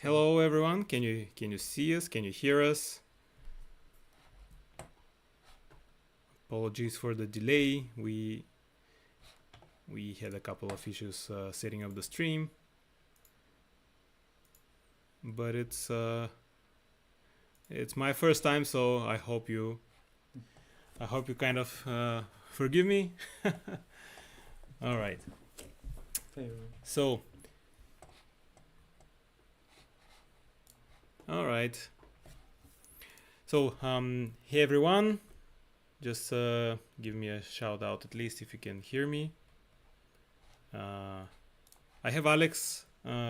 Hello everyone, can you see us? Can you hear us? Apologies for the delay. We had a couple of issues setting up the stream, but it's my first time, so I hope you kind of forgive me. All right. So, all right. So, hey everyone, just give me a shout out at least if you can hear me. I have Alex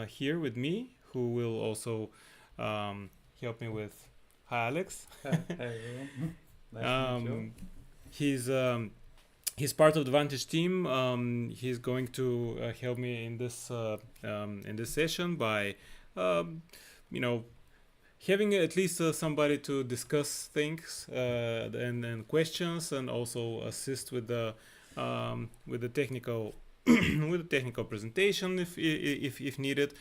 here with me, who will also help me with. Hi, Alex. Hi everyone. Nice to meet you. He's part of the Vantage team. He's going to help me in this session by having at least somebody to discuss things and questions, and also assist with the technical with the technical presentation if needed.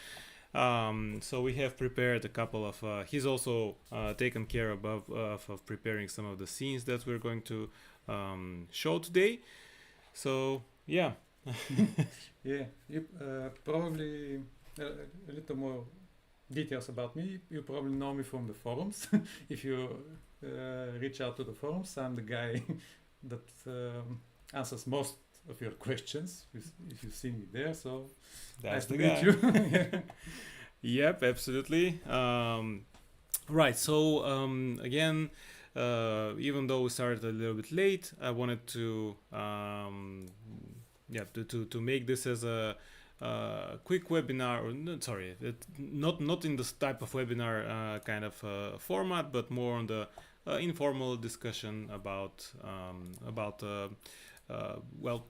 So we have prepared a couple of. He's also taken care of preparing some of the scenes that we're going to show today. So yeah. Yeah, you probably a little more details about me. You probably know me from the forums. If you reach out to the forums, I'm the guy that answers most of your questions. If you see me there, so That's nice the to meet guy. you. Yep, absolutely. Right. So again, even though we started a little bit late, I wanted to to make this as a quick webinar. Or sorry, not in this type of webinar kind of format, but more on the informal discussion about well,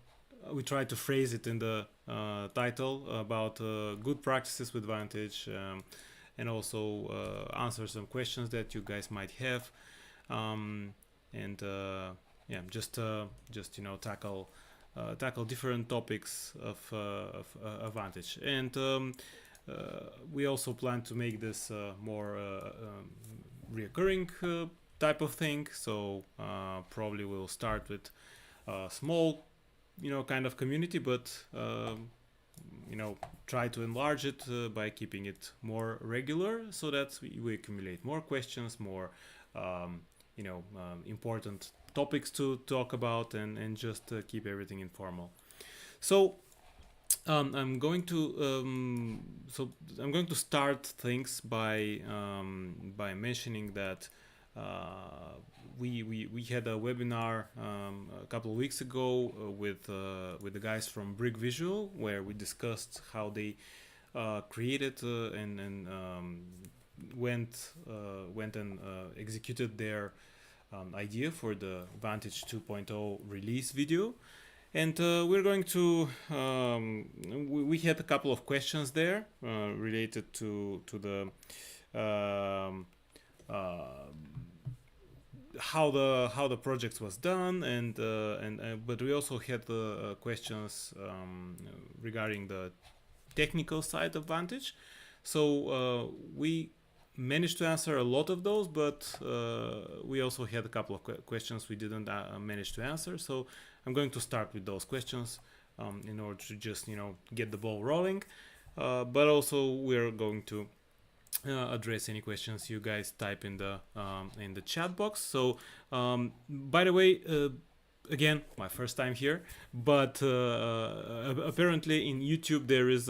we try to phrase it in the title about good practices with Vantage, and also answer some questions that you guys might have, and just tackle different topics of Vantage. And we also plan to make this more reoccurring type of thing. So probably we'll start with a small kind of community, but try to enlarge it by keeping it more regular, so that we accumulate more questions, more important topics to talk about, and just keep everything informal. So I'm going to start things by mentioning that we had a webinar a couple of weeks ago with the guys from Brick Visual, where we discussed how they created and went and executed their idea for the Vantage 2.0 release video. And we're going to we had a couple of questions there related to the how the project was done, and but we also had questions regarding the technical side of Vantage. So we managed to answer a lot of those, but we also had a couple of questions we didn't manage to answer. So I'm going to start with those questions in order to just get the ball rolling, but also we're going to address any questions you guys type in the chat box. So by the way, again, my first time here, but apparently in YouTube there is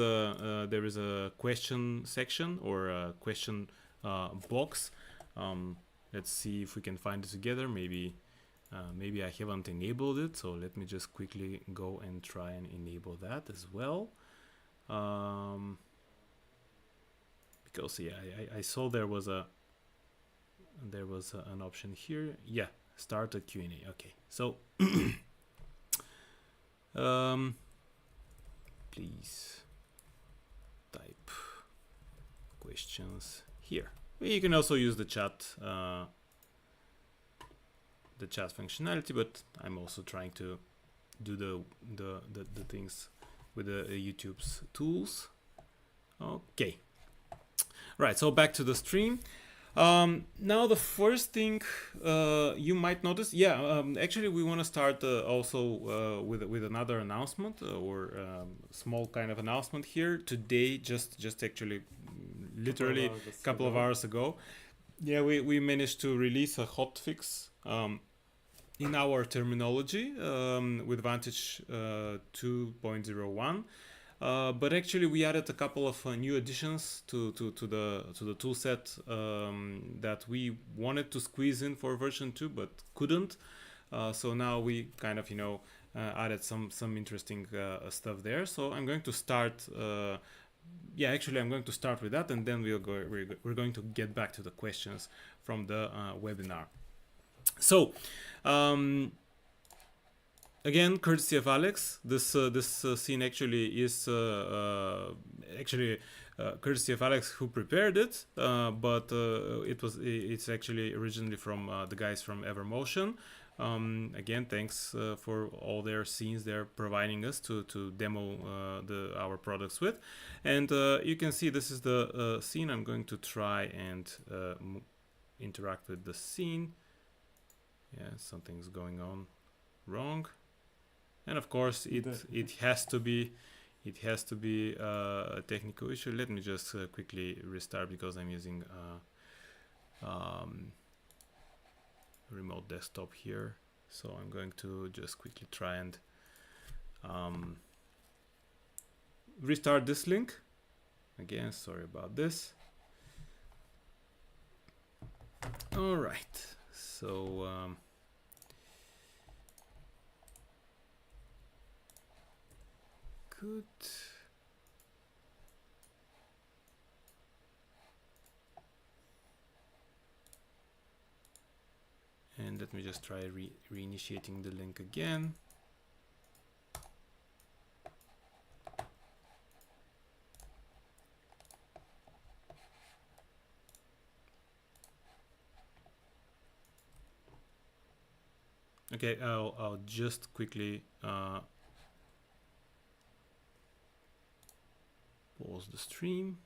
a question section, or a question box. Let's see if we can find it together. Maybe I haven't enabled it, so let me just quickly go and try and enable that as well. Because yeah, I saw there was an option here. Yeah, start a Q&A. Okay, so please type questions here. You can also use the chat functionality, but I'm also trying to do the things with the YouTube's tools. Okay. Right, so back to the stream. Now the first thing you might notice, actually we want to start also with another announcement or small kind of announcement here today. Just actually, literally a couple of hours ago. Yeah, we managed to release a hotfix in our terminology with Vantage 2.01. But actually, we added a couple of new additions to the tool set that we wanted to squeeze in for version 2, but couldn't. So now we kind of added some interesting stuff there. So I'm going to start. I'm going to start with that, and then we're going to get back to the questions from the webinar. So. Again, courtesy of Alex, this scene actually is courtesy of Alex who prepared it, but it's actually originally from the guys from Evermotion. Again, thanks for all their scenes they're providing us to demo our products with, and you can see this is the scene. I'm going to try and interact with the scene. Yeah, something's going on wrong. And of course, it has to be a technical issue. Let me just quickly restart because I'm using remote desktop here. So I'm going to just quickly try and restart this link. Again, sorry about this. All right. So. Good. And let me just try reinitiating the link again. Okay, I'll just quickly pause the stream.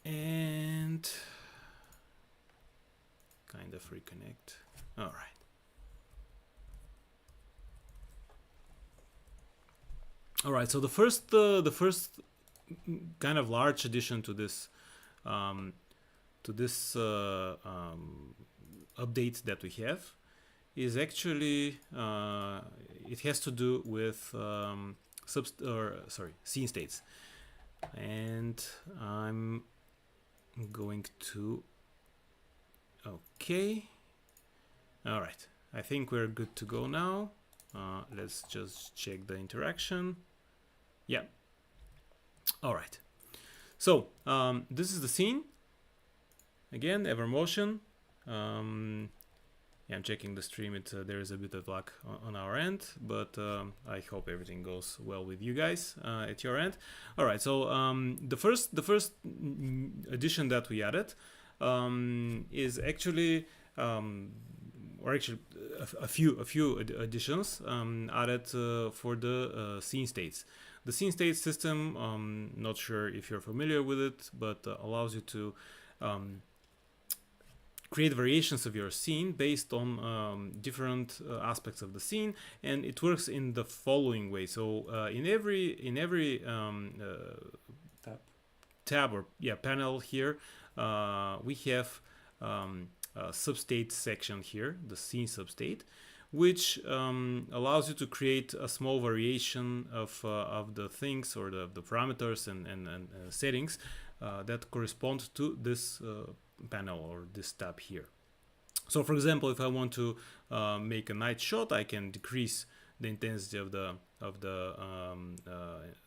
And kind of reconnect. All right. All right. So the first kind of large addition to this update that we have is actually it has to do with scene states, and I'm going to okay. All right, I think we're good to go now. Let's just check the interaction. Yeah. All right. So this is the scene. Again, Evermotion. I'm checking the stream. There is a bit of lag on our end, but I hope everything goes well with you guys at your end. All right. So the first addition that we added is actually, or actually a few additions added for the scene states. The scene state system, not sure if you're familiar with it, but allows you to create variations of your scene based on different aspects of the scene, and it works in the following way. So in every tab or panel here, we have a substate section here, the scene substate, which allows you to create a small variation of the things or the parameters and settings that correspond to this panel or this tab here. So for example, if I want to make a night shot, I can decrease the intensity of the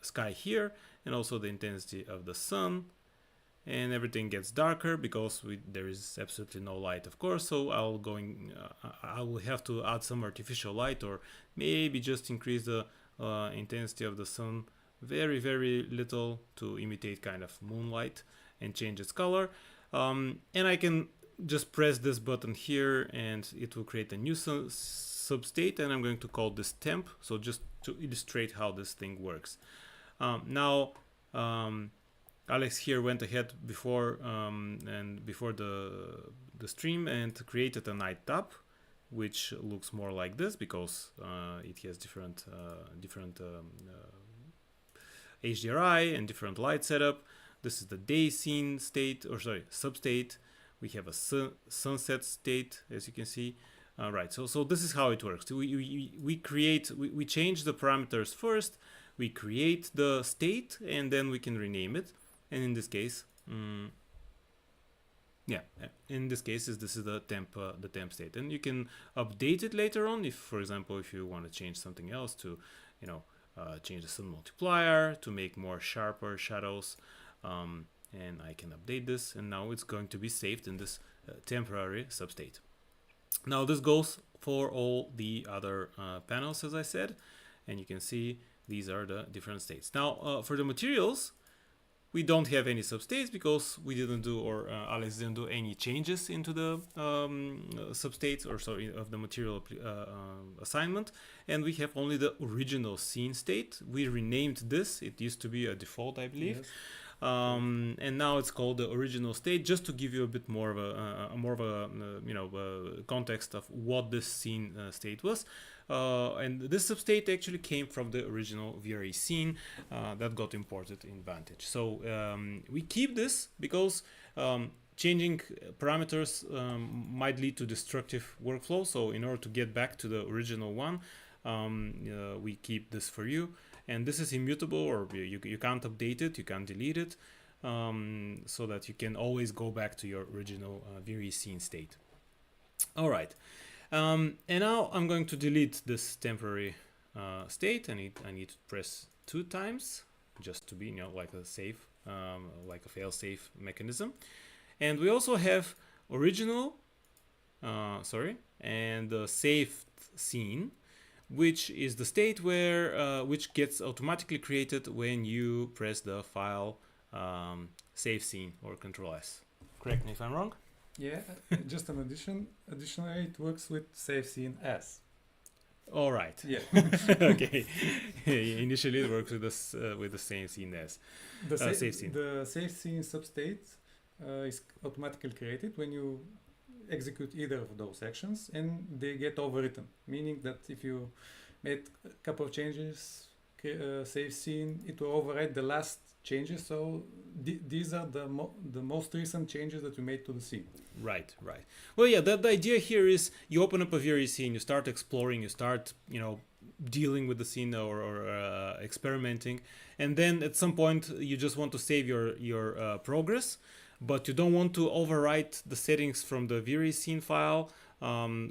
sky here, and also the intensity of the sun, and everything gets darker because there is absolutely no light, of course. So I will have to add some artificial light, or maybe just increase the intensity of the sun very, very little to imitate kind of moonlight and change its color. And I can just press this button here and it will create a new substate, and I'm going to call this temp. So just to illustrate how this thing works. Now, Alex here went ahead before the stream and created a night tab, which looks more like this because it has different HDRI and different light setup. This is the day scene state, or sorry, substate. We have a sunset state, as you can see. Right, so this is how it works. We change the parameters first. We create the state, and then we can rename it. And in this case, this is the temp state, and you can update it later on if, for example, if you want to change something else to, change the sun multiplier to make more sharper shadows. And I can update this, and now it's going to be saved in this temporary substate. Now this goes for all the other panels, as I said, and you can see these are the different states. Now for the materials, we don't have any substates because we didn't do, or Alex didn't do any changes into the substates, or sorry, of the material assignment, and we have only the original scene state. We renamed this. It used to be a default, I believe. Yes. And now it's called the original state, just to give you a bit more of a context of what this scene state was. And this substate actually came from the original VRE scene that got imported in Vantage. So we keep this because changing parameters might lead to destructive workflow. So in order to get back to the original one, we keep this for you. And this is immutable, or you can't update it, you can't delete it, so that you can always go back to your original VRE scene state. All right, and now I'm going to delete this temporary state. I need to press 2 times just to be, like a safe, like a fail-safe mechanism. And we also have original, and the saved scene, which is the state where which gets automatically created when you press the file save scene or Control S. Correct me if I'm wrong. Yeah, just an additionally, it works with save scene as. All right. Yeah. Okay. Initially, it works with the same scene as the save scene. The save scene substate is automatically created when you execute either of those actions, and they get overwritten, meaning that if you made a couple of changes, save scene, it will override the last changes. So these are the most recent changes that you made to the scene. Right. Well, yeah, the idea here is you open up a VRE scene, you start exploring, you start dealing with the scene or experimenting, and then at some point you just want to save your progress, but you don't want to overwrite the settings from the VRE scene file.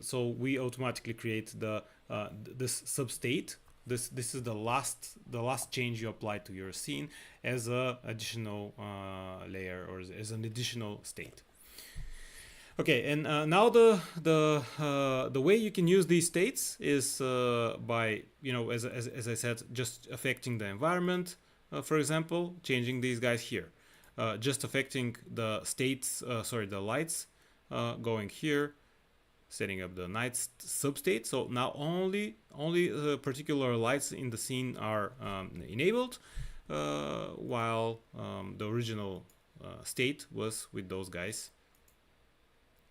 So we automatically create this substate. This is the last change you apply to your scene as a additional layer, or as an additional state. Okay, and now the way you can use these states is by as I said, just affecting the environment. For example, changing these guys here. Just affecting the states, the lights going here, setting up the night substate. So now only particular lights in the scene are enabled, while the original state was with those guys.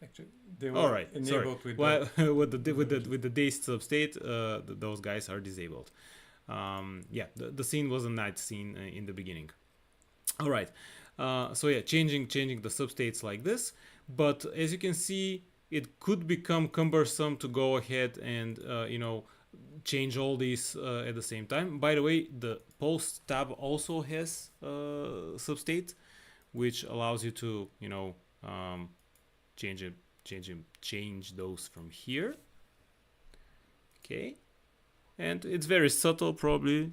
Actually, they were enabled with the day substate. Those guys are disabled. The scene was a night scene in the beginning. All right. So yeah, changing the substates like this, but as you can see, it could become cumbersome to go ahead and change all these at the same time. By the way, the post tab also has substate, which allows you to change those from here. Okay, and it's very subtle, probably.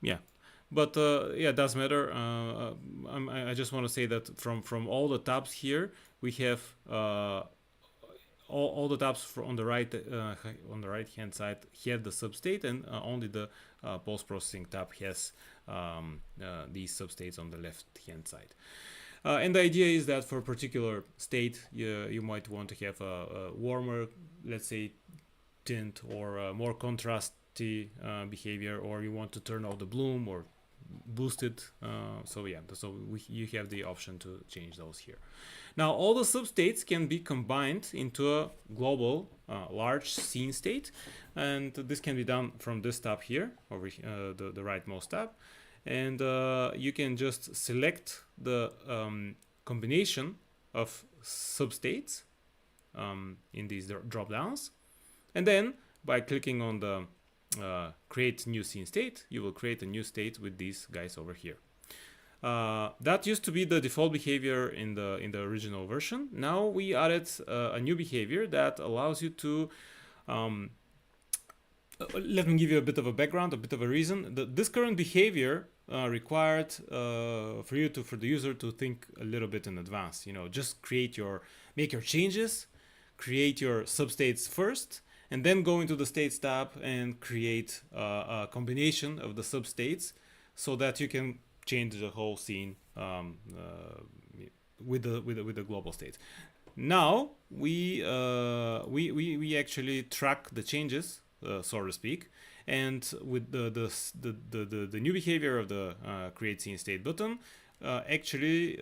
Yeah. But it does matter. I just want to say that from all the tabs here, we have all the tabs on the right hand side have the substate, and only the post processing tab has these substates on the left hand side. And the idea is that for a particular state, you might want to have a warmer, let's say tint or more contrasty behavior, or you want to turn off the bloom or boost it. So yeah, so you have the option to change those here. Now all the substates can be combined into a global large scene state, and this can be done from this tab here, over the rightmost tab, and you can just select the combination of substates in these drop downs, and then by clicking on the create new scene state, you will create a new state with these guys over here. That used to be the default behavior in the original version. Now we added a new behavior that allows you to let me give you a bit of a background, a bit of a reason. This current behavior required for the user to think a little bit in advance. You know, just make your changes, create your substates first, and then go into the states tab and create a combination of the substates so that you can change the whole scene with the global state. Now we actually track the changes, so to speak, and with the new behavior of the create scene state button actually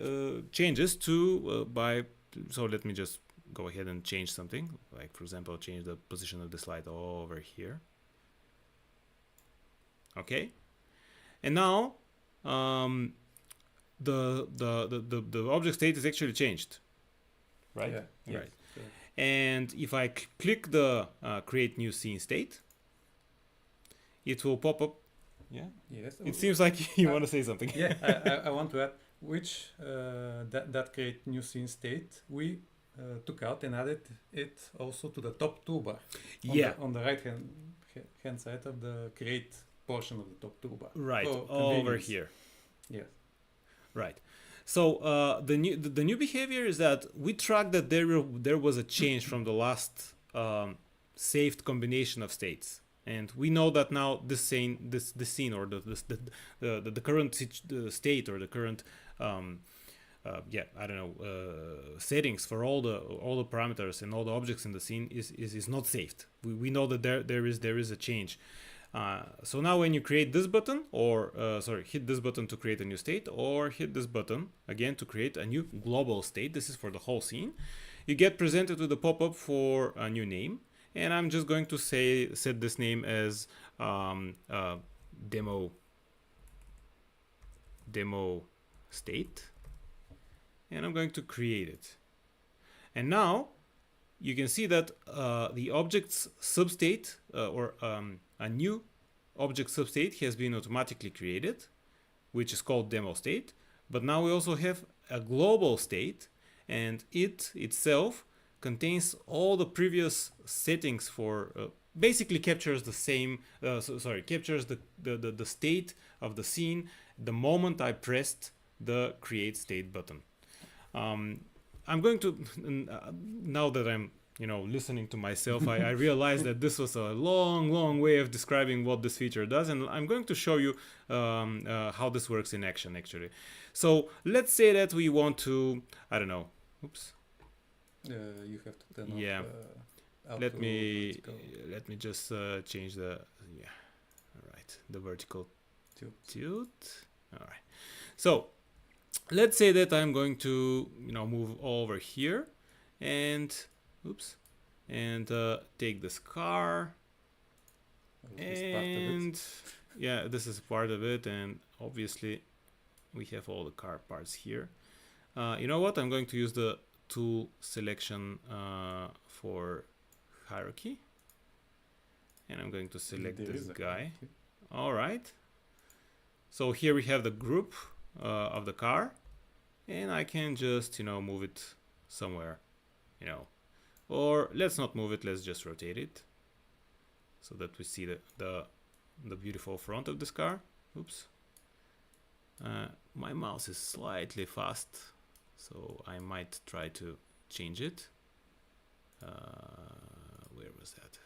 changes to by. So let me just go ahead and change something, like for example change the position of the slide over here. Okay, and now the object state is actually changed, right? Yeah. Right. Yes. And if I click the create new scene state, it will pop up. Yeah. Yes. It seems like you want to say something. Yeah, I want to add which that create new scene state we took out and added it also to the top toolbar. On the right hand side of the create portion of the top toolbar. Right, over here. Yes. Right. So the new behavior is that we track that there was a change from the last saved combination of states, and we know that now this scene or the current state or the current settings for all the parameters and all the objects in the scene is not saved. We know that there is a change. So now when you create this button, or hit this button to create a new state, or hit this button again to create a new global state, this is for the whole scene, you get presented with a pop-up for a new name, and I'm just going to set this name as demo state, and I'm going to create it. And now you can see that the object's substate or a new object substate has been automatically created, which is called demo state. But now we also have a global state, and it itself contains all the previous settings for basically captures the same captures the state of the scene the moment I pressed the create state button. I'm going to now that I'm listening to myself, I realized that this was a long way of describing what this feature does, and I'm going to show you how this works in action actually. So let's say that we want to, I don't know, oops. You have to turn off. Let me just change the the vertical tilt. All right. So let's say that I'm going to move over here and take this car, and yeah, this is part of it, and obviously we have all the car parts here. You know what, I'm going to use the tool selection for hierarchy, and I'm going to select this guy. All right, so here we have the group of the car, and I can just move it somewhere, or let's not move it, let's just rotate it so that we see the beautiful front of this car. Oops, my mouse is slightly fast, so I might try to change it. Where was that?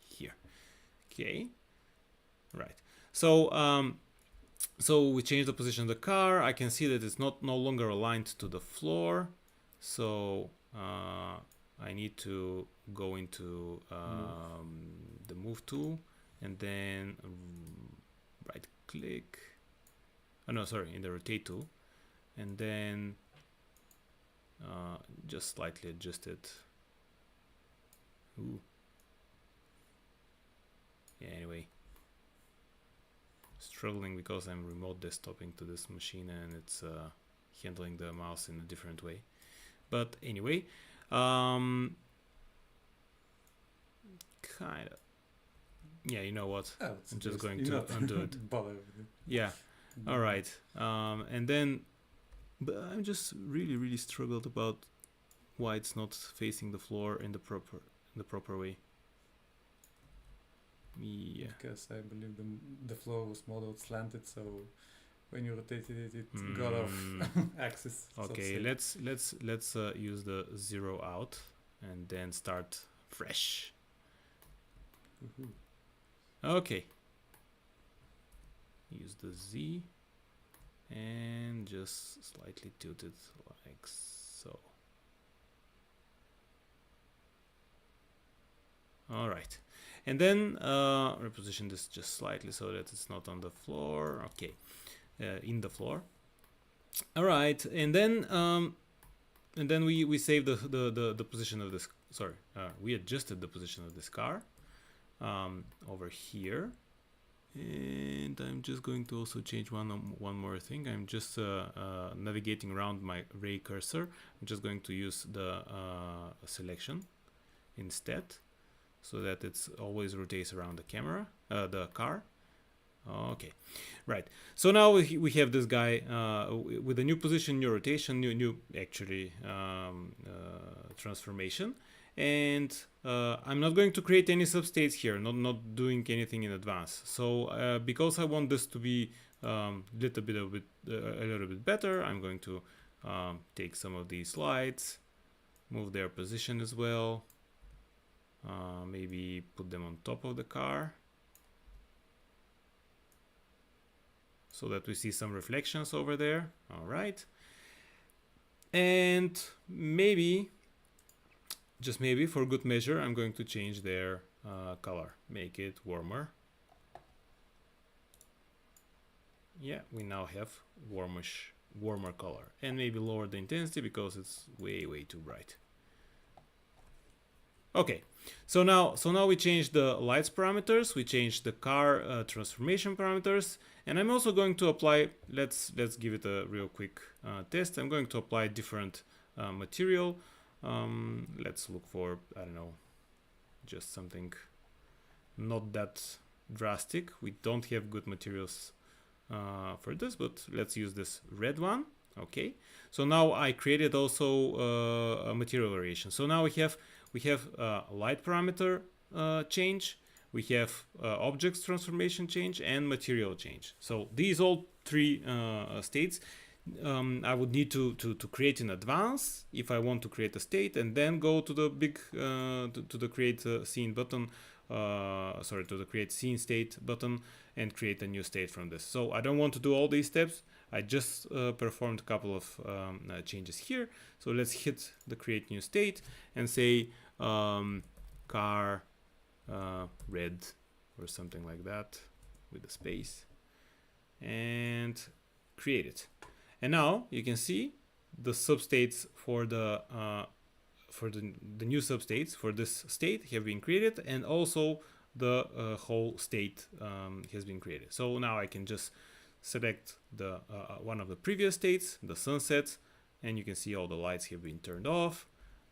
Here. Okay, right. So so we change the position of the car. I can see that it's no longer aligned to the floor. So I need to go into the move tool and then right click. Oh no, sorry, in the rotate tool, and then just slightly adjust it. Ooh. Yeah, anyway, struggling because I'm remote desktoping to this machine and it's handling the mouse in a different way. But anyway, kind of. Yeah, you know what? Oh, I'm just going to undo it. Bother with it. Yeah. All right. And then, but I'm just really struggled about why it's not facing the floor in the proper way. Yeah. Because I believe the floor was modeled slanted, so when you rotated it, it got off axis. Okay, let's use the 0 out and then start fresh. Okay. Use the Z and just slightly tilt it like so. All right. And then reposition this just slightly so that it's not on the floor. Okay, in the floor. All right, and then we save the position of this. Sorry, we adjusted the position of this car over here. And I'm just going to also change one more thing. I'm just navigating around my ray cursor. I'm just going to use the selection instead, so that it's always rotates around the camera, the car. Okay, right. So now we have this guy with a new position, new rotation, new actually transformation. And I'm not going to create any substates here, not doing anything in advance. So because I want this to be a little bit better, I'm going to take some of these slides, move their position as well, maybe put them on top of the car so that we see some reflections over there. All right, and maybe, just maybe for good measure, I'm going to change their color, make it warmer. Yeah, we now have warmer color, and maybe lower the intensity because it's way too bright. Okay, so now we changed the lights parameters, we changed the car transformation parameters, and I'm also going to apply. Let's give it a real quick test. I'm going to apply different material. Let's look for, I don't know, just something not that drastic. We don't have good materials for this, but let's use this red one. Okay, so now I created also a material variation. So now we have light parameter change, we have objects transformation change, and material change. So these all three states I would need to create in advance if I want to create a state, and then go to the big to the create scene button, sorry, to the create scene state button, and create a new state from this. So I don't want to do all these steps. I just performed a couple of changes here. So let's hit the create new state and say car red or something like that with a space, and create it. And now you can see the substates for the new substates for this state have been created, and also the whole state has been created. So now I can just select the one of the previous states, the sunset, and you can see all the lights have been turned off.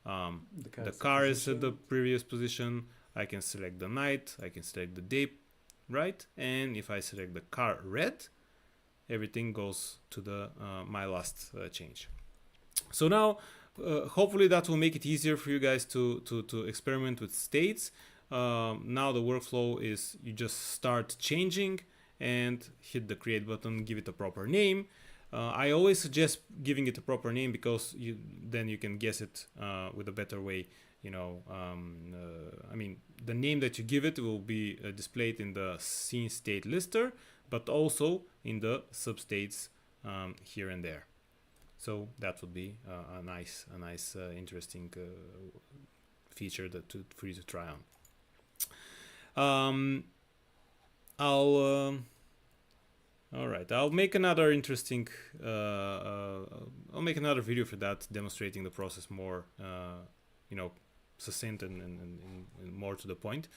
The car is at the previous position. I can select the night, I can select the day, right? And if I select the car red, everything goes to the my last change. So now hopefully that will make it easier for you guys to experiment with states. Now the workflow is you just start changing and hit the create button, give it a proper name. I always suggest giving it a proper name because then you can guess it with a better way. You know, I mean, the name that you give it will be displayed in the scene state lister, but also in the substates here and there. So that would be a nice, interesting feature for you to try on. All right, I'll make another interesting. I'll make another video for that, demonstrating the process more, succinct and more to the point.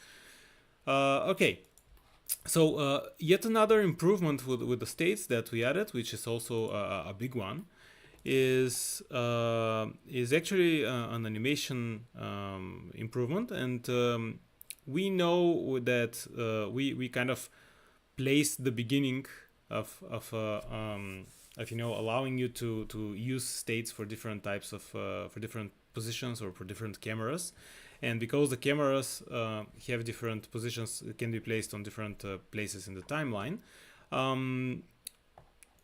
Okay, so yet another improvement with the states that we added, which is also a big one, is actually an animation improvement, and we know that we kind of placed the beginning of allowing you to use states for different types of for different positions or for different cameras, and because the cameras have different positions, it can be placed on different places in the timeline.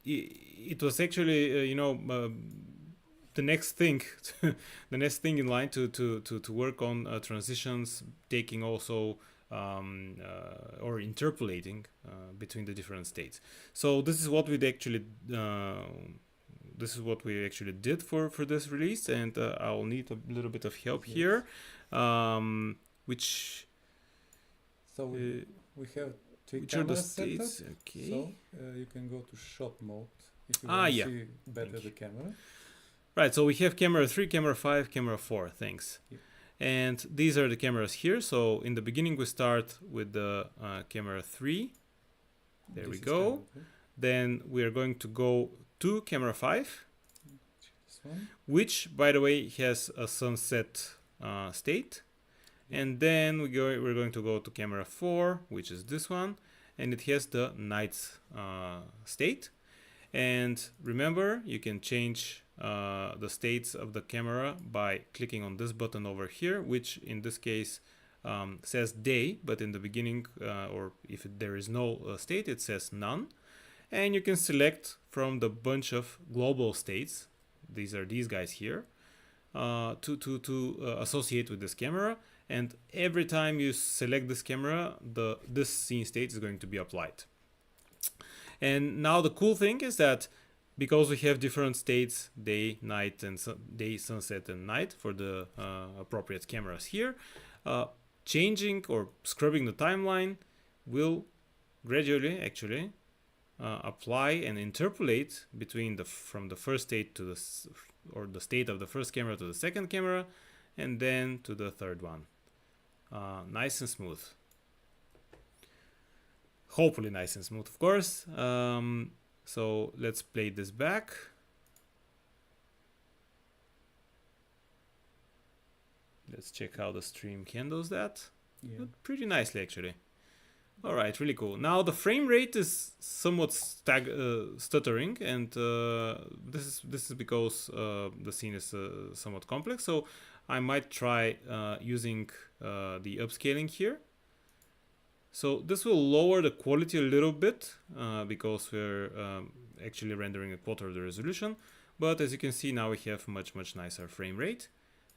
It was actually the next thing the next thing in line to work on transitions, taking also or interpolating between the different states. So this is what we actually did for this release, and I'll need a little bit of help here, which so we have three which are the cameras set up. states. Okay. So you can go to shot mode if you want to see better the camera. Right, so we have camera 3, camera 5, camera 4, thanks. Yeah. And these are the cameras here. So in the beginning we start with the camera 3. There we go. Then we are going to go to camera 5, which, by the way, has a sunset state. And then we're going to go to camera 4, which is this one, and it has the night state. And remember, you can change the states of the camera by clicking on this button over here, which in this case says day, but in the beginning, or if there is no state, it says none. And you can select from the bunch of global states, these are these guys here, to associate with this camera. And every time you select this camera, this scene state is going to be applied. And now the cool thing is that because we have different states, day, night, and day, sunset, and night for the appropriate cameras here, changing or scrubbing the timeline will gradually actually apply and interpolate between from the first state to the state of the first camera to the second camera, and then to the third one. Nice and smooth. Hopefully nice and smooth, of course. So let's play this back. Let's check how the stream handles that. Yeah. Pretty nicely, actually. All right, really cool. Now the frame rate is somewhat stuttering, and this is because the scene is somewhat complex. So I might try using the upscaling here. So this will lower the quality a little bit because we're actually rendering a quarter of the resolution. But as you can see, now we have much nicer frame rate,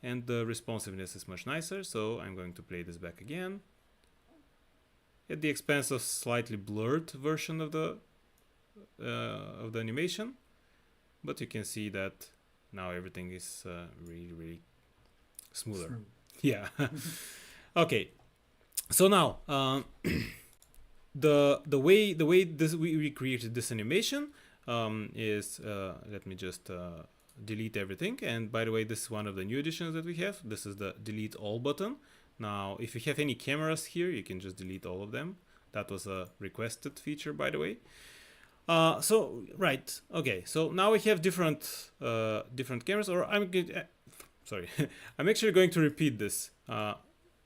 and the responsiveness is much nicer. So I'm going to play this back again at the expense of slightly blurred version of the animation. But you can see that now everything is really smoother. Yeah. Okay. So now, the way we recreated this animation is let me just delete everything. And by the way, this is one of the new additions that we have. This is the delete all button. Now, if you have any cameras here, you can just delete all of them. That was a requested feature, by the way. So right, okay. So now we have different cameras. Or I'm actually going to repeat this.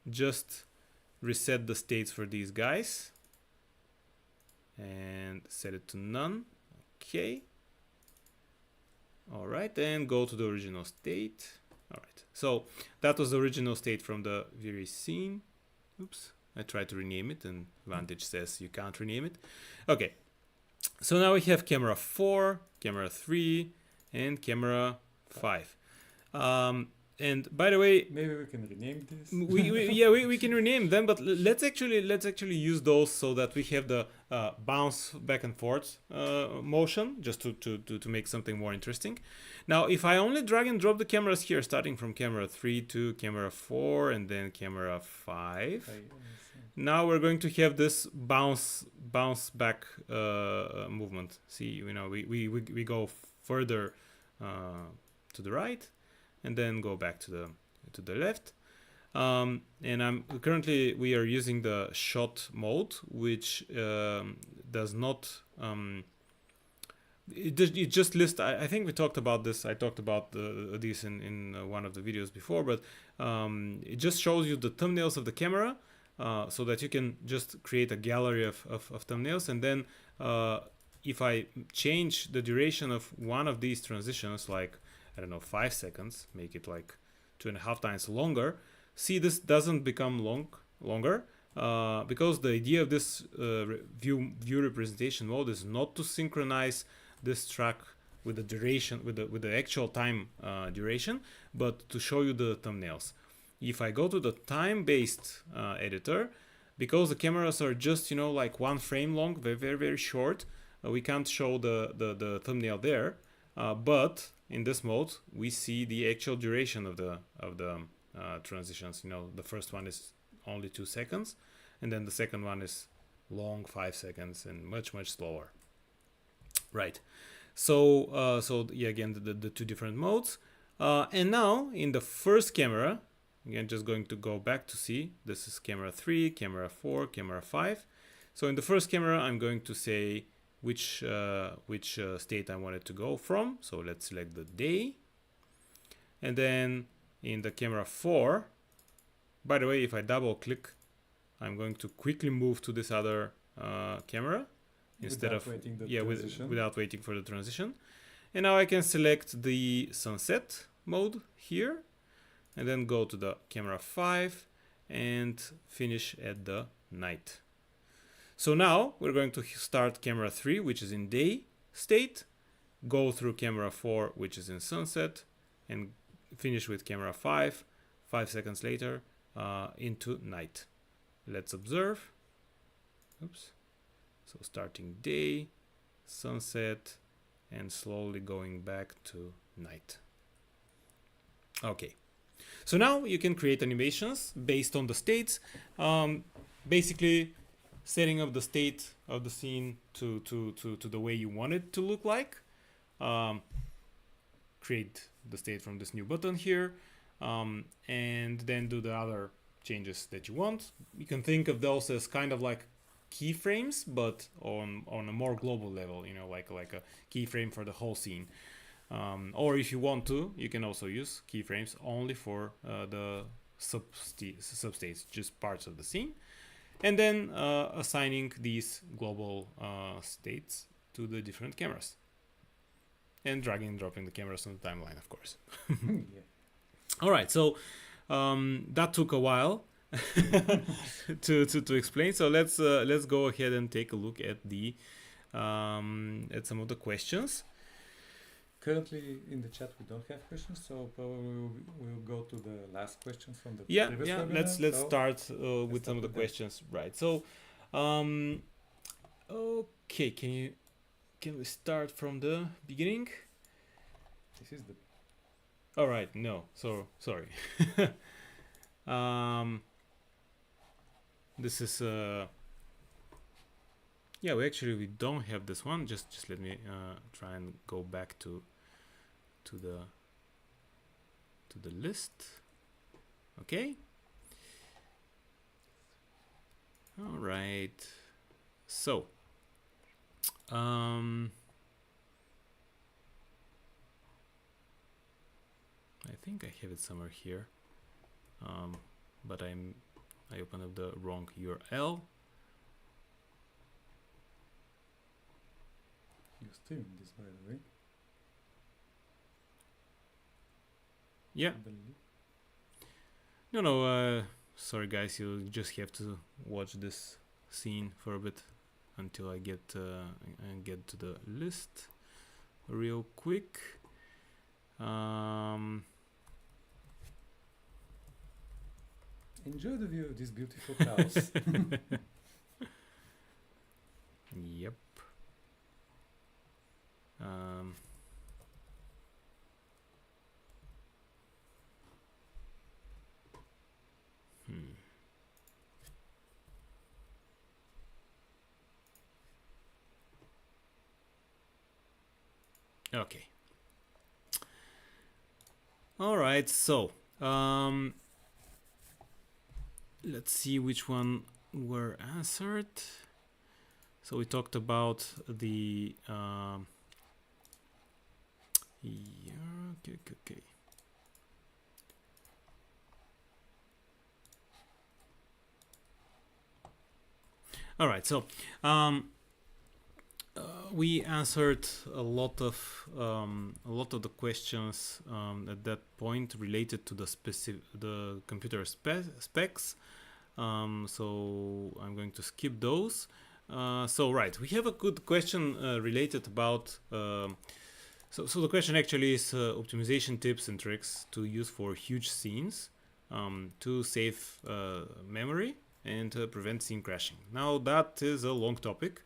Just reset the states for these guys and set it to none. Okay. All right, and go to the original state. All right, so that was the original state from the very scene. Oops, I tried to rename it and Vantage says you can't rename it. Okay, so now we have camera 4, camera 3, and camera 5. And by the way, maybe we can rename this. we can rename them, but let's actually use those so that we have the bounce back and forth motion, just to make something more interesting. Now, if I only drag and drop the cameras here, starting from camera 3 to camera 4 and then camera 5, now we're going to have this bounce back movement. See, you know, we go further to the right and then go back to the left. And we are using the shot mode, which does not it just lists. I think we talked about this. I talked about this in one of the videos before, but it just shows you the thumbnails of the camera, so that you can just create a gallery of thumbnails. And then if I change the duration of one of these transitions, like, I don't know, 5 seconds, make it like 2.5 times longer, see, this doesn't become longer, because the idea of this view representation mode is not to synchronize this track with the duration, with the actual time duration, but to show you the thumbnails. If I go to the time-based editor, because the cameras are just, you know, like 1 frame long, very short, we can't show the thumbnail there, but in this mode we see the actual duration of the transitions. You know, the first one is only 2 seconds, and then the second one is long, 5 seconds, and much slower. Right. So yeah, again, the 2 different modes. And now in the first camera, again, just going to go back to see, this is camera 3, camera 4, camera 5. So in the first camera, I'm going to say which state I want it to go from. So let's select the day. And then in the camera 4, by the way, if I double click, I'm going to quickly move to this other camera instead of without waiting for the transition. And now I can select the sunset mode here, and then go to the camera 5 and finish at the night. So now we're going to start camera 3, which is in day state, go through camera 4, which is in sunset, and finish with camera 5 seconds later into night. Let's observe. Oops. So starting day, sunset, and slowly going back to night. Okay. So now you can create animations based on the states, basically setting up the state of the scene to the way you want it to look like. Create the state from this new button here, and then do the other changes that you want. You can think of those as kind of like keyframes, but on a more global level, you know, like a keyframe for the whole scene. Or if you want to, you can also use keyframes only for the substates, just parts of the scene, and then assigning these global states to the different cameras, and dragging and dropping the cameras on the timeline, of course. Yeah. All right, so that took a while to explain. So let's go ahead and take a look at the at some of the questions. Currently in the chat we don't have questions, so probably we'll go to the last questions from the Yeah. previous webinar. Let's start with some of the questions. Right. So, okay, can we start from the beginning? This is the. All right. No. So sorry. This is yeah, we don't have this one. Just let me try and go back to the list. Okay. All right. So I think I have it somewhere here, but I opened up the wrong URL. You're streaming this, by the way. Yeah. No. Sorry, guys. You just have to watch this scene for a bit until I get to the list real quick. enjoy the view of this beautiful house. Yep. Okay. All right. So, let's see which one were answered. So we talked about the yeah, okay. All right, so we answered a lot of the questions at that point related to the computer specs. So I'm going to skip those. So right, we have a good question related about. So the question actually is optimization tips and tricks to use for huge scenes to save memory and prevent scene crashing. Now that is a long topic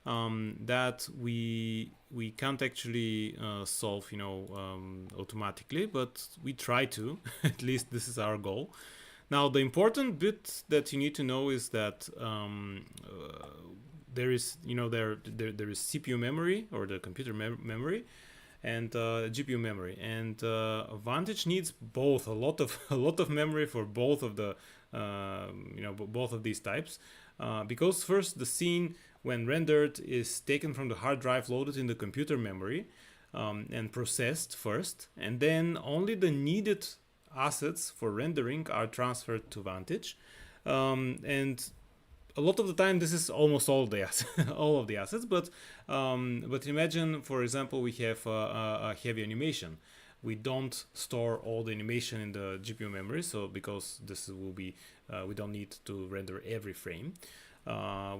that we can't actually solve, automatically, but we try to. At least this is our goal. Now the important bit that you need to know is that there is, there is CPU memory, or the computer memory, and GPU memory, and Vantage needs both a lot of memory for both of the both of these types, because first the scene when rendered is taken from the hard drive, loaded in the computer memory, and processed first, and then only the needed assets for rendering are transferred to Vantage, and a lot of the time this is almost all the all of the assets, but imagine, for example, we have a heavy animation. We don't store all the animation in the GPU memory, so because this will be we don't need to render every frame.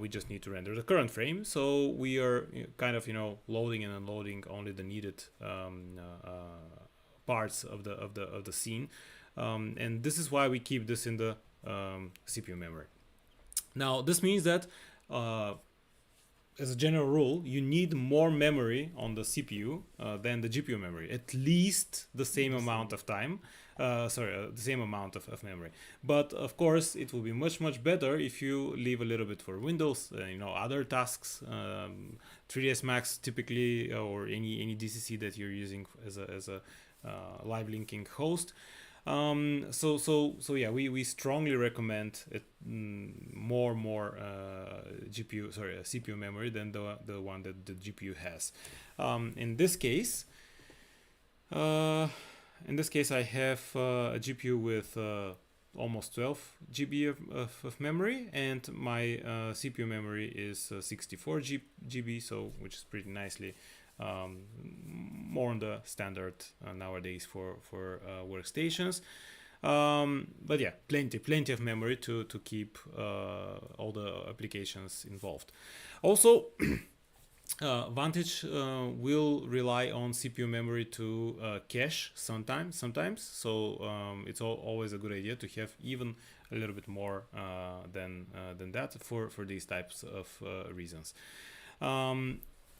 We just need to render the current frame, so we are kind of loading and unloading only the needed parts of the scene, and this is why we keep this in the CPU memory. Now this means that as a general rule, you need more memory on the CPU than the GPU memory, at least the same amount of time. The same amount of memory. But of course, it will be much better if you leave a little bit for Windows, other tasks, 3ds Max typically, or any DCC that you're using as a live linking host. So yeah, we strongly recommend it, more CPU memory than the one that the GPU has. In this case, I have a GPU with almost 12 GB of memory, and my CPU memory is 64 GB, so which is pretty nicely more on the standard nowadays for workstations. But yeah, plenty of memory to keep all the applications involved. Also, Vantage will rely on CPU memory to cache sometimes. So it's always a good idea to have even a little bit more than that for these types of reasons.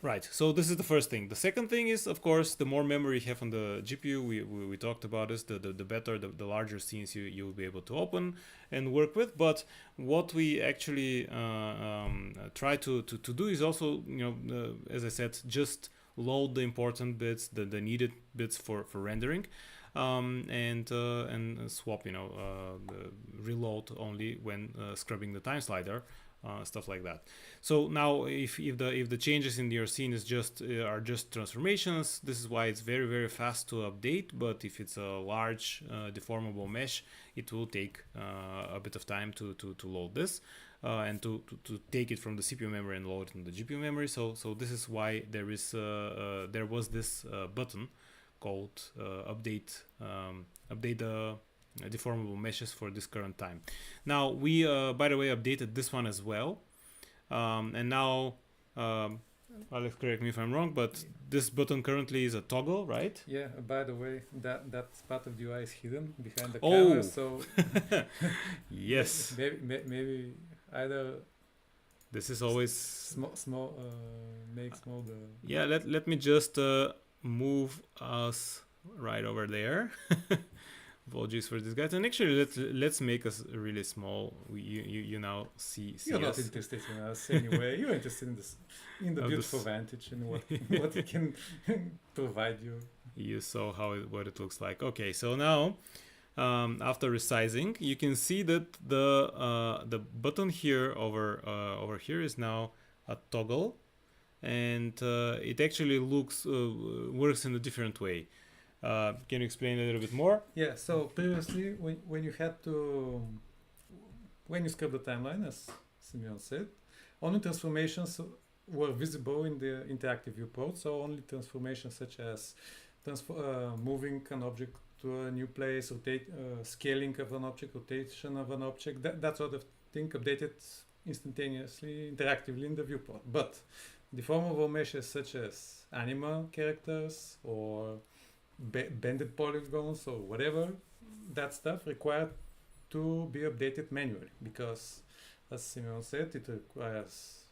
Right, so this is the first thing. The second thing is, of course, the more memory you have on the GPU, we talked about this, the better, the larger scenes you'll be able to open and work with. But what we actually try to do is also, as I said, just load the important bits, the needed bits for rendering, and swap, reload only when scrubbing the time slider. Stuff like that. So now, if the changes in your scene is are just transformations, this is why it's very fast to update. But if it's a large deformable mesh, it will take a bit of time to load this and to take it from the CPU memory and load it in the GPU memory. So this is why there was this button called update the deformable meshes for this current time. Now we by the way updated this one as well, and now Alex, correct me if I'm wrong, but this button currently is a toggle, right? Yeah, by the way, that part of the UI is hidden behind the Oh. camera, so Yes. maybe either This is always small make small the yeah. Let me just move us right over there. Apologies for this, guys. And actually, let's make us really small. You now see you're not us. interested in us anyway. You're interested in this, in the beautiful Vantage and what it can provide you. You saw what it looks like. Okay, so now after resizing, you can see that the button here over here is now a toggle, and it actually works in a different way. Can you explain a little bit more? Yeah, so previously when you had to, when you scrub the timeline, as Simeon said, only transformations were visible in the interactive viewport, so only transformations such as moving an object to a new place, scaling of an object, rotation of an object, that sort of thing updated instantaneously, interactively in the viewport. But deformable meshes such as animal characters or bended polygons or whatever, that stuff required to be updated manually, because as Simeon said, it requires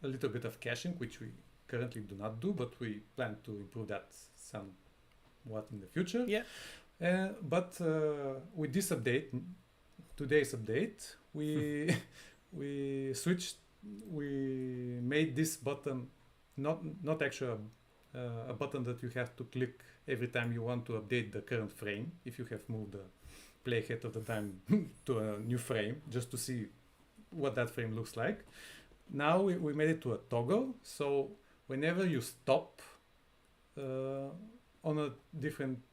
a little bit of caching, which we currently do not do, but we plan to improve that somewhat in the future. Yeah. But with this update, today's update, we made this button not actually a button that you have to click every time you want to update the current frame, if you have moved the playhead of the time to a new frame, just to see what that frame looks like. Now we made it to a toggle, so whenever you stop on a different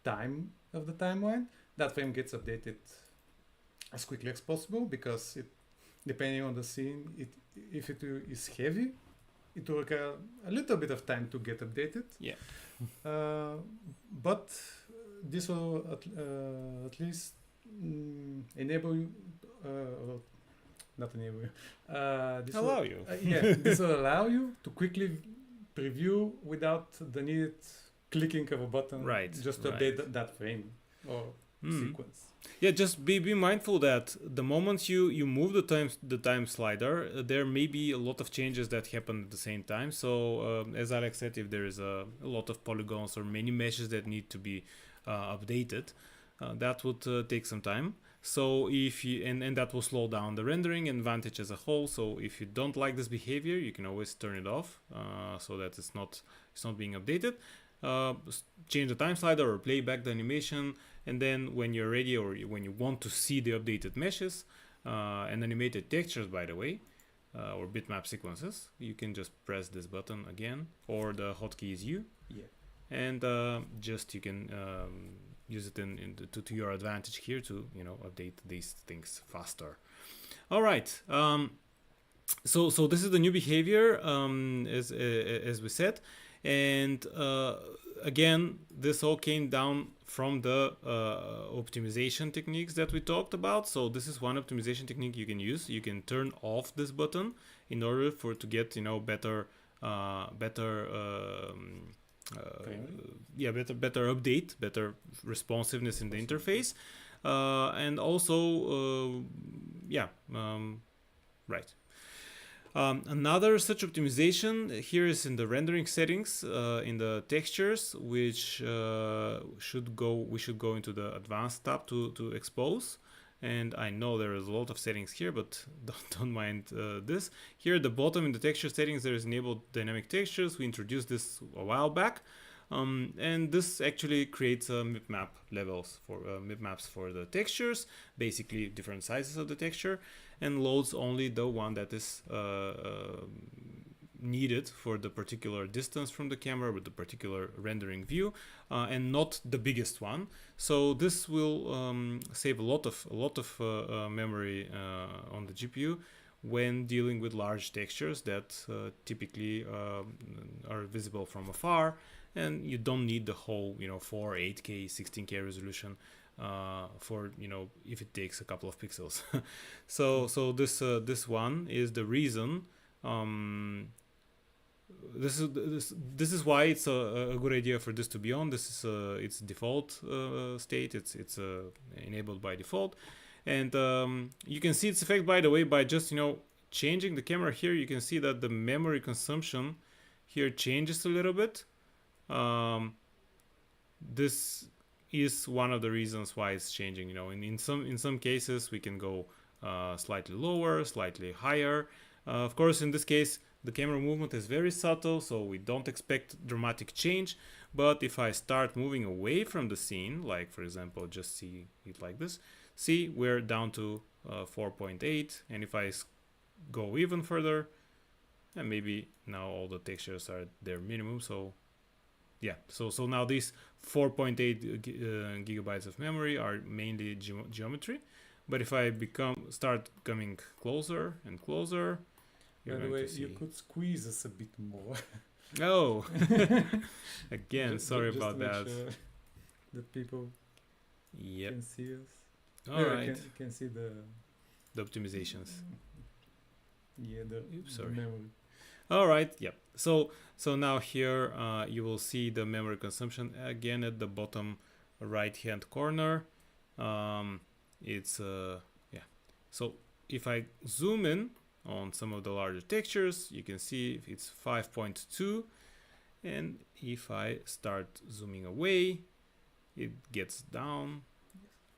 time of the timeline, that frame gets updated as quickly as possible, because it, depending on the scene, if it is heavy, it will require a little bit of time to get updated. Yeah. But this will at least enable you, or not enable you. Allow you. This will allow you to quickly preview without the needed clicking of a button, right, just to update that frame or sequence. Yeah, just be mindful that the moment you move the time slider, there may be a lot of changes that happen at the same time. So as Alex said, if there is a lot of polygons or many meshes that need to be updated, that would take some time. So if you and that will slow down the rendering and Vantage as a whole. So if you don't like this behavior, you can always turn it off so that it's not being updated. Change the time slider or play back the animation, and then when you're ready or when you want to see the updated meshes and animated textures, by the way, or bitmap sequences, you can just press this button again, or the hotkey is U, and just you can use it to your advantage here to update these things faster. All right. So this is the new behavior, as we said. And again, this all came down from the optimization techniques that we talked about. So this is one optimization technique you can use. You can turn off this button in order to get better update, better responsiveness in the interface, and also right. Another such optimization here is in the rendering settings, in the textures, which we should go into the advanced tab to expose. And I know there is a lot of settings here, but don't mind this. Here at the bottom in the texture settings, there is enabled dynamic textures. We introduced this a while back. And this actually creates mipmap levels for mipmaps for the textures, basically different sizes of the texture, and loads only the one that is needed for the particular distance from the camera with the particular rendering view, and not the biggest one. So this will save a lot of memory on the GPU when dealing with large textures that typically are visible from afar, and you don't need the whole 4, 8K, 16K resolution for if it takes a couple of pixels. so this one is the reason this is why it's a good idea for this to be on. This is its default state. It's enabled by default, and you can see its effect, by the way, by just changing the camera here. You can see that the memory consumption here changes a little bit. This is one of the reasons why it's changing. In some cases we can go slightly lower, slightly higher. Of course, in this case, the camera movement is very subtle, so we don't expect dramatic change. But if I start moving away from the scene, like for example, just see it like this, see we're down to 4.8, and if I go even further, and maybe now all the textures are at their minimum, so yeah, so now these 4.8 gigabytes of memory are mainly geometry. But if I start coming closer and closer, by the way, you could squeeze us a bit more. Oh, again, sorry about to make that. Sure that people can see us. All right. Can see the optimizations. Yeah, the sorry. The memory. All right. Yep. So now here you will see the memory consumption again at the bottom right hand corner. It's yeah. So if I zoom in on some of the larger textures, you can see it's 5.2, and if I start zooming away, it gets down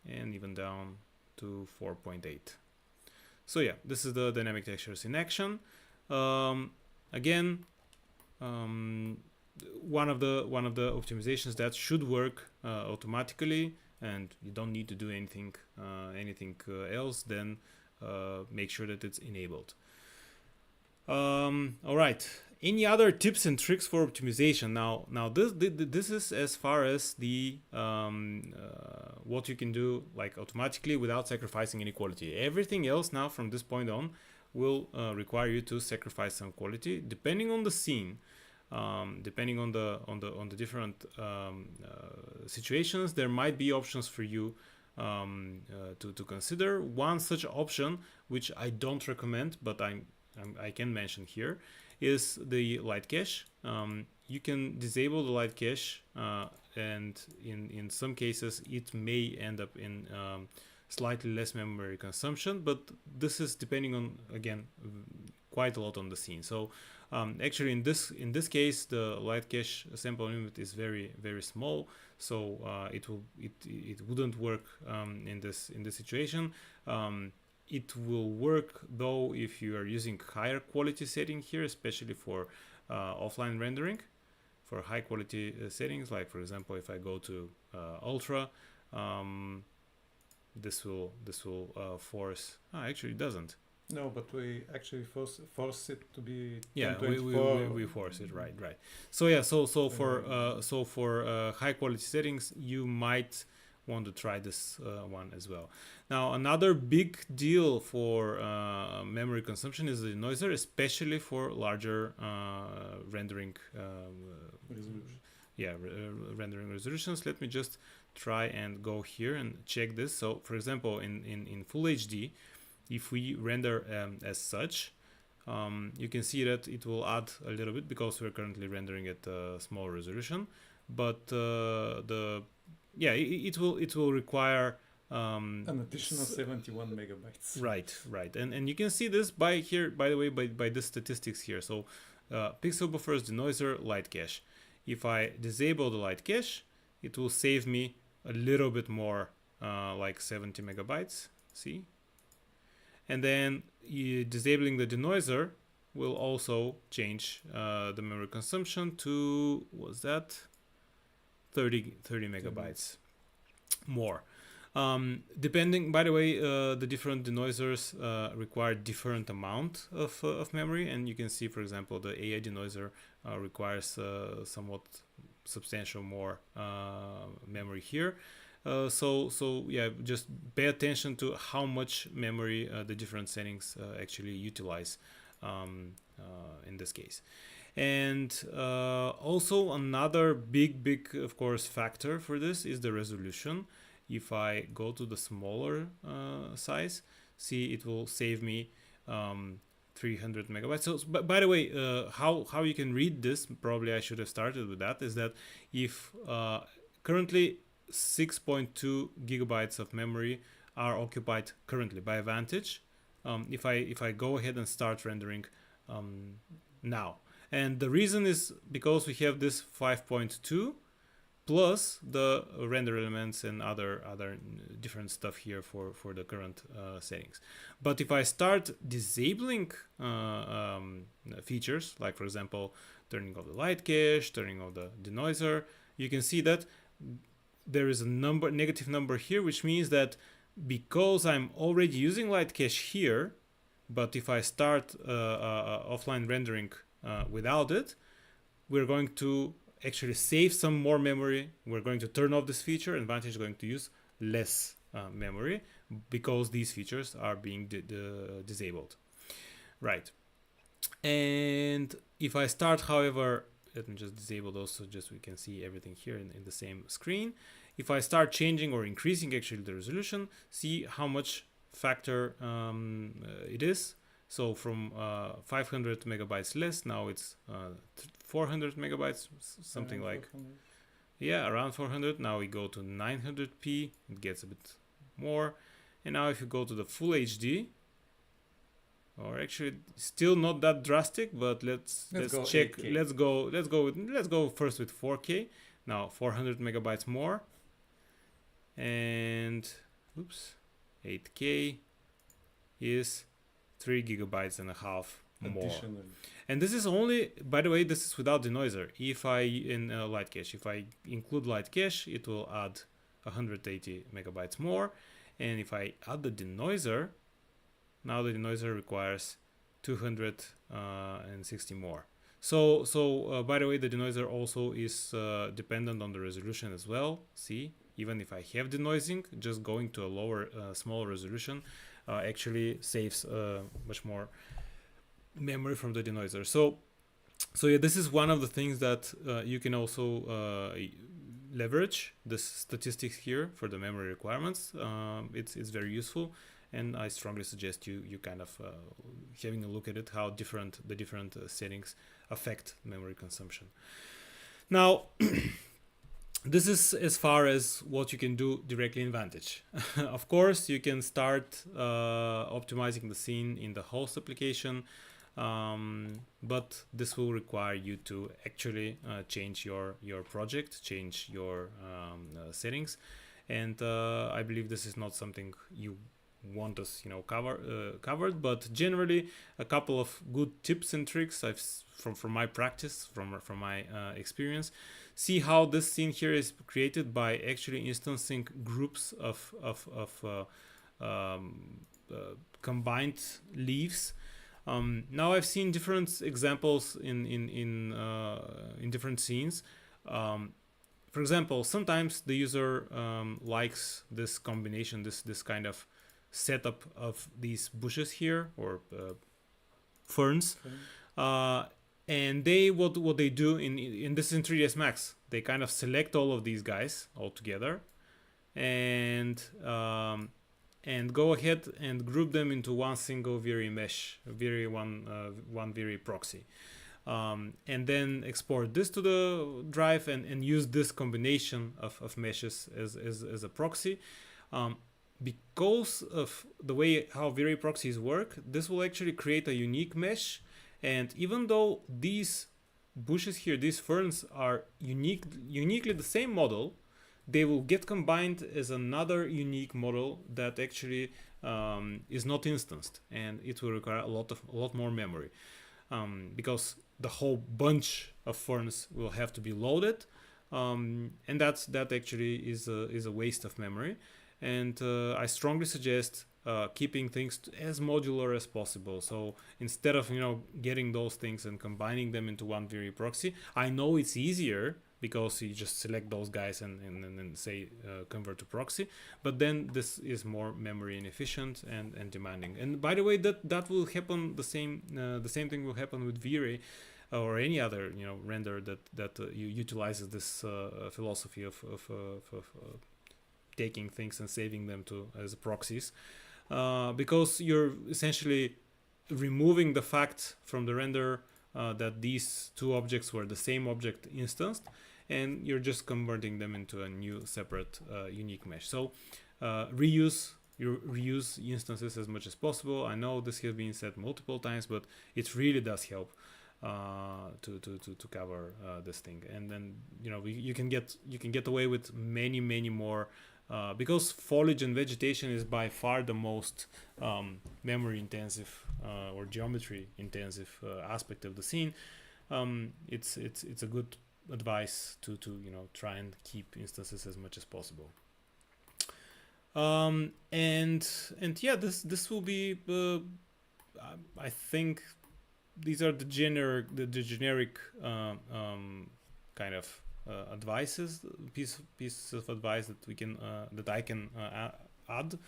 and even down to 4.8. So yeah, this is the dynamic textures in action. Again, one of the optimizations that should work automatically, and you don't need to do anything else, then make sure that it's enabled. All right. Any other tips and tricks for optimization? Now this is as far as the what you can do like automatically without sacrificing any quality. Everything else now from this point on will require you to sacrifice some quality depending on the scene, depending on the different situations. There might be options for you to consider. One such option, which I don't recommend, but I can mention here, is the light cache. You can disable the light cache, and in some cases it may end up in slightly less memory consumption, but this is depending on, again, quite a lot on the scene. So actually in this case the light cache sample limit is very, very small, so it wouldn't work in this situation. It will work though if you are using higher quality setting here, especially for offline rendering, for high quality settings. Like for example, if I go to ultra, this will force. Actually, it doesn't. No, but we actually force it to be. Yeah, we force it, right. So yeah, so for high quality settings, you might want to try this one as well. Now, another big deal for memory consumption is the denoiser, especially for larger rendering resolution. Yeah, rendering resolutions. Let me just try and go here and check this. So for example, in full HD, if we render as such, you can see that it will add a little bit because we're currently rendering at a small resolution, but it will require an additional 71 megabytes. Right, and you can see this by the way, by the statistics here. So pixel buffers, denoiser, light cache. If I disable the light cache, it will save me a little bit more, like 70 megabytes. See, and then disabling the denoiser will also change the memory consumption to, was that 30 megabytes more. Depending, by the way, the different denoisers require different amount of memory, and you can see, for example, the AI denoiser requires somewhat substantial more memory here. So yeah, just pay attention to how much memory the different settings actually utilize in this case. And also another big of course factor for this is the resolution. If I go to the smaller size, see, it will save me 3 300 megabytes. So, by the way, how you can read this, probably I should have started with that, is that if currently 6.2 gigabytes of memory are occupied currently by Vantage, if I go ahead and start rendering now, and the reason is because we have this 5.2 plus the render elements and other different stuff here for the current settings. But if I start disabling features, like for example turning off the light cache, turning off the denoiser, you can see that there is a negative number here, which means that because I'm already using light cache here, but if I start offline rendering without it, we're going to actually save some more memory. We're going to turn off this feature, and Vantage is going to use less memory because these features are being disabled. Right. And if I start, however, let me just disable those so just we can see everything here in the same screen. If I start changing or increasing actually the resolution, see how much factor it is. So from 500 megabytes less, now it's 400 megabytes, something like, 400. Yeah, around 400. Now we go to 900p, it gets a bit more. And now if you go to the full HD, or actually still not that drastic, but let's check. 8K. Let's go first with 4K. Now 400 megabytes more, and oops, 8K is 3 gigabytes and a half more. And this is only, by the way, this is without denoiser. If I in light cache, if I include light cache, it will add 180 megabytes more. And if I add the denoiser, now the denoiser requires 260 more. So by the way, the denoiser also is dependent on the resolution as well. See, even if I have denoising, just going to a lower, smaller resolution actually saves much more memory from the denoiser. So yeah, this is one of the things that you can also leverage this statistics here for the memory requirements. It's very useful, and I strongly suggest you kind of having a look at it, how the different settings affect memory consumption. Now this is as far as what you can do directly in Vantage. Of course, you can start optimizing the scene in the host application, but this will require you to actually change your project, change your settings, and I believe this is not something you want us covered, but generally a couple of good tips and tricks from my practice, from my experience. See how this scene here is created by actually instancing groups of combined leaves. Now I've seen different examples in different scenes. For example, sometimes the user likes this combination, this kind of setup of these bushes here, or ferns. And what they do in this in 3ds Max, they kind of select all of these guys all together, and go ahead and group them into one single Viri mesh, one Viri proxy, and then export this to the drive and use this combination of meshes as a proxy. Because of the way how Viri proxies work, this will actually create a unique mesh. And even though these bushes here, these ferns, are uniquely the same model, they will get combined as another unique model that actually is not instanced, and it will require a lot more memory, because the whole bunch of ferns will have to be loaded, and that actually is a waste of memory. And I strongly suggest keeping things as modular as possible. So instead of getting those things and combining them into one Viri proxy, I know it's easier because you just select those guys and say convert to proxy, but then this is more memory inefficient and demanding. And by the way, that will happen, the same thing will happen with Viri or any other render that utilizes this philosophy of taking things and saving them as proxies, because you're essentially removing the fact from the render that these two objects were the same object instanced, and you're just converting them into a new separate unique mesh. So reuse instances as much as possible. I know this has been said multiple times, but it really does help to cover this thing. And then you can get away with many more because foliage and vegetation is by far the most memory intensive or geometry intensive aspect of the scene. It's a good advice to try and keep instances as much as possible. And yeah, this will be I think these are the generic kind of advices, pieces of advice that we can that I can add.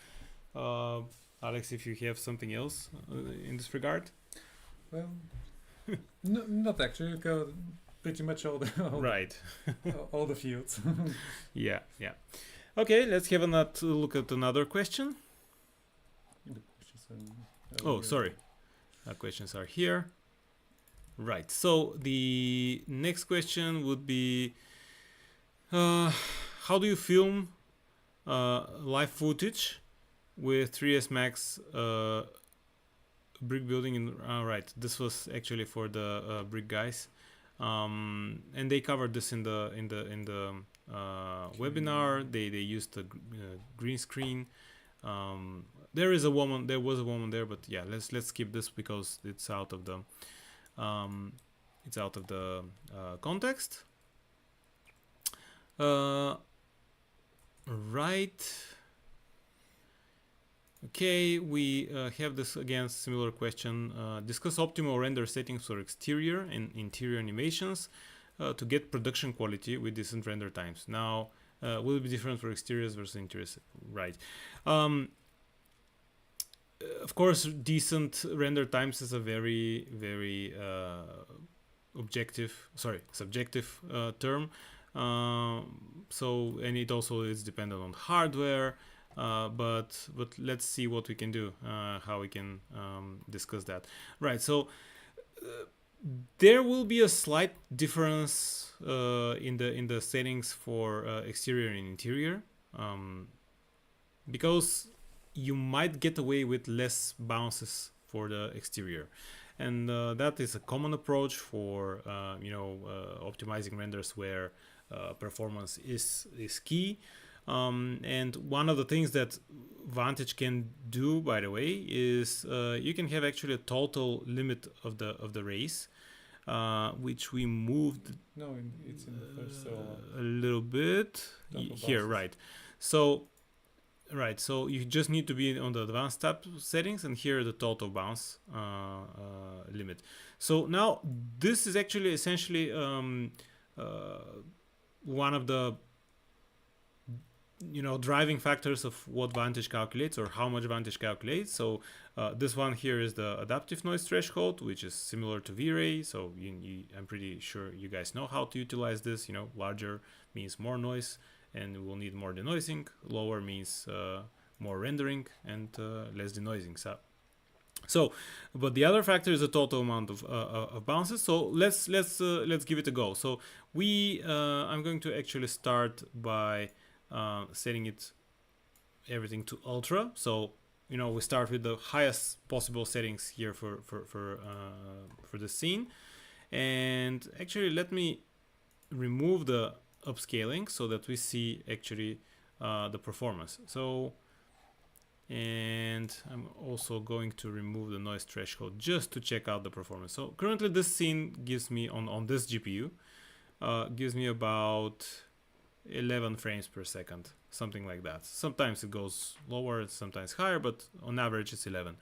Alex, if you have something else in this regard. Well, not actually. You covered pretty much all the right. all the fields. Yeah. Okay, let's have a look at another question. The questions are sorry. Questions are here. Right. So the next question would be, how do you film live footage with 3S Max brick building? Right. This was actually for the brick guys, and they covered this in the webinar. They used the green screen. There was a woman there, but yeah, let's skip this because it's out of the context. Right. Okay, we have this again similar question. Discuss optimal render settings for exterior and interior animations to get production quality with decent render times. Now, will it be different for exteriors versus interiors? Right. Of course, decent render times is a very subjective term. So, and it also is dependent on hardware. But let's see what we can do, how we can discuss that. Right. So there will be a slight difference in the settings for exterior and interior, because you might get away with less bounces for the exterior, and that is a common approach for optimizing renders where performance is key. And one of the things that Vantage can do, by the way, is you can have actually a total limit of the race, which we moved. No, it's in the first a little bit here, right? So you just need to be on the advanced tab settings, and here the total bounce limit. So now this is actually essentially one of the driving factors of what Vantage calculates or how much Vantage calculates. So this one here is the adaptive noise threshold, which is similar to V-Ray. So I'm pretty sure you guys know how to utilize this. Larger means more noise, and we'll need more denoising. Lower means more rendering and less denoising. So, but the other factor is the total amount of bounces. So let's give it a go. So I'm going to actually start by setting everything to ultra. So we start with the highest possible settings here for the scene, and actually let me remove the upscaling so that we see actually the performance. So, and I'm also going to remove the noise threshold just to check out the performance. So currently this scene gives me on this GPU gives me about 11 frames per second, something like that. Sometimes it goes lower, sometimes higher, but on average it's 11.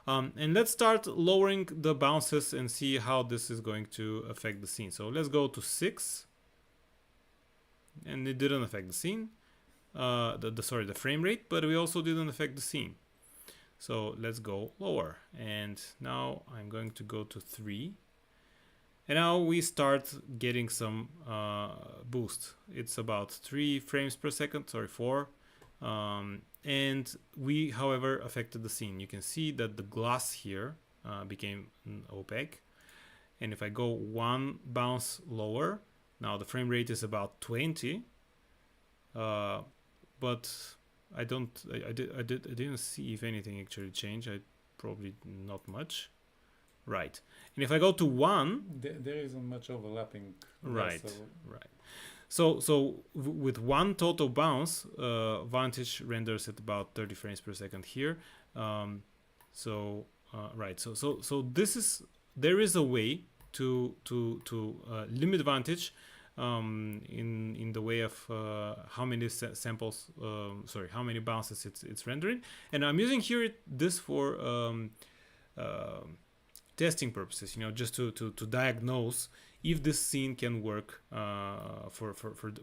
And let's start lowering the bounces and see how this is going to affect the scene. So let's go to 6, and it didn't affect the scene, the frame rate, but we also didn't affect the scene. So let's go lower, and now I'm going to go to 3. And now we start getting some boost. It's about 3 frames per second, 4. And we, however, affected the scene. You can see that the glass here became opaque. And if I go one bounce lower, now the frame rate is about 20, but I didn't see if anything actually changed. Probably not much. Right. And if I go to 1, there isn't much overlapping. Right, there, so right. So with one total bounce, Vantage renders at about 30 frames per second here. Right. So there is a way to limit Vantage in the way of how many samples, how many bounces it's rendering. And I'm using here this for testing purposes, just to diagnose if this scene can work for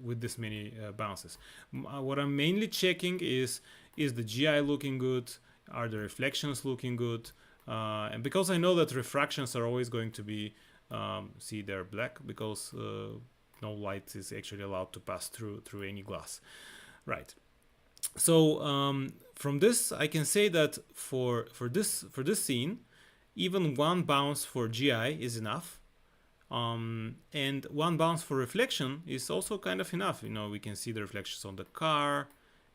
with this many bounces. What I'm mainly checking is the GI looking good? Are the reflections looking good? And because I know that refractions are always going to be, see, they're black because no light is actually allowed to pass through any glass, right? So from this, I can say that for this scene, even one bounce for GI is enough. And one bounce for reflection is also kind of enough. We can see the reflections on the car.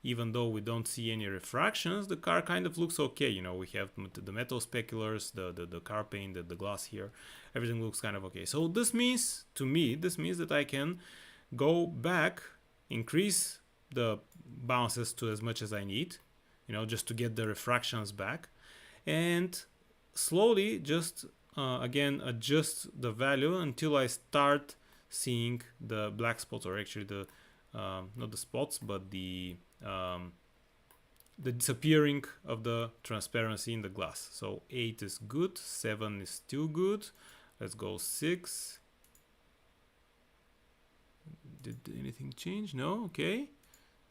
Even though we don't see any refractions, the car kind of looks okay. We have the metal speculars, the car paint, the glass here. Everything looks kind of okay. So this means, to me, that I can go back, increase the bounces to as much as I need, just to get the refractions back, and slowly just again adjust the value until I start seeing the black spots, or actually the not the spots, but the disappearing of the transparency in the glass. So 8 is good, 7 is still good. Let's go 6. Did anything change? No. Okay.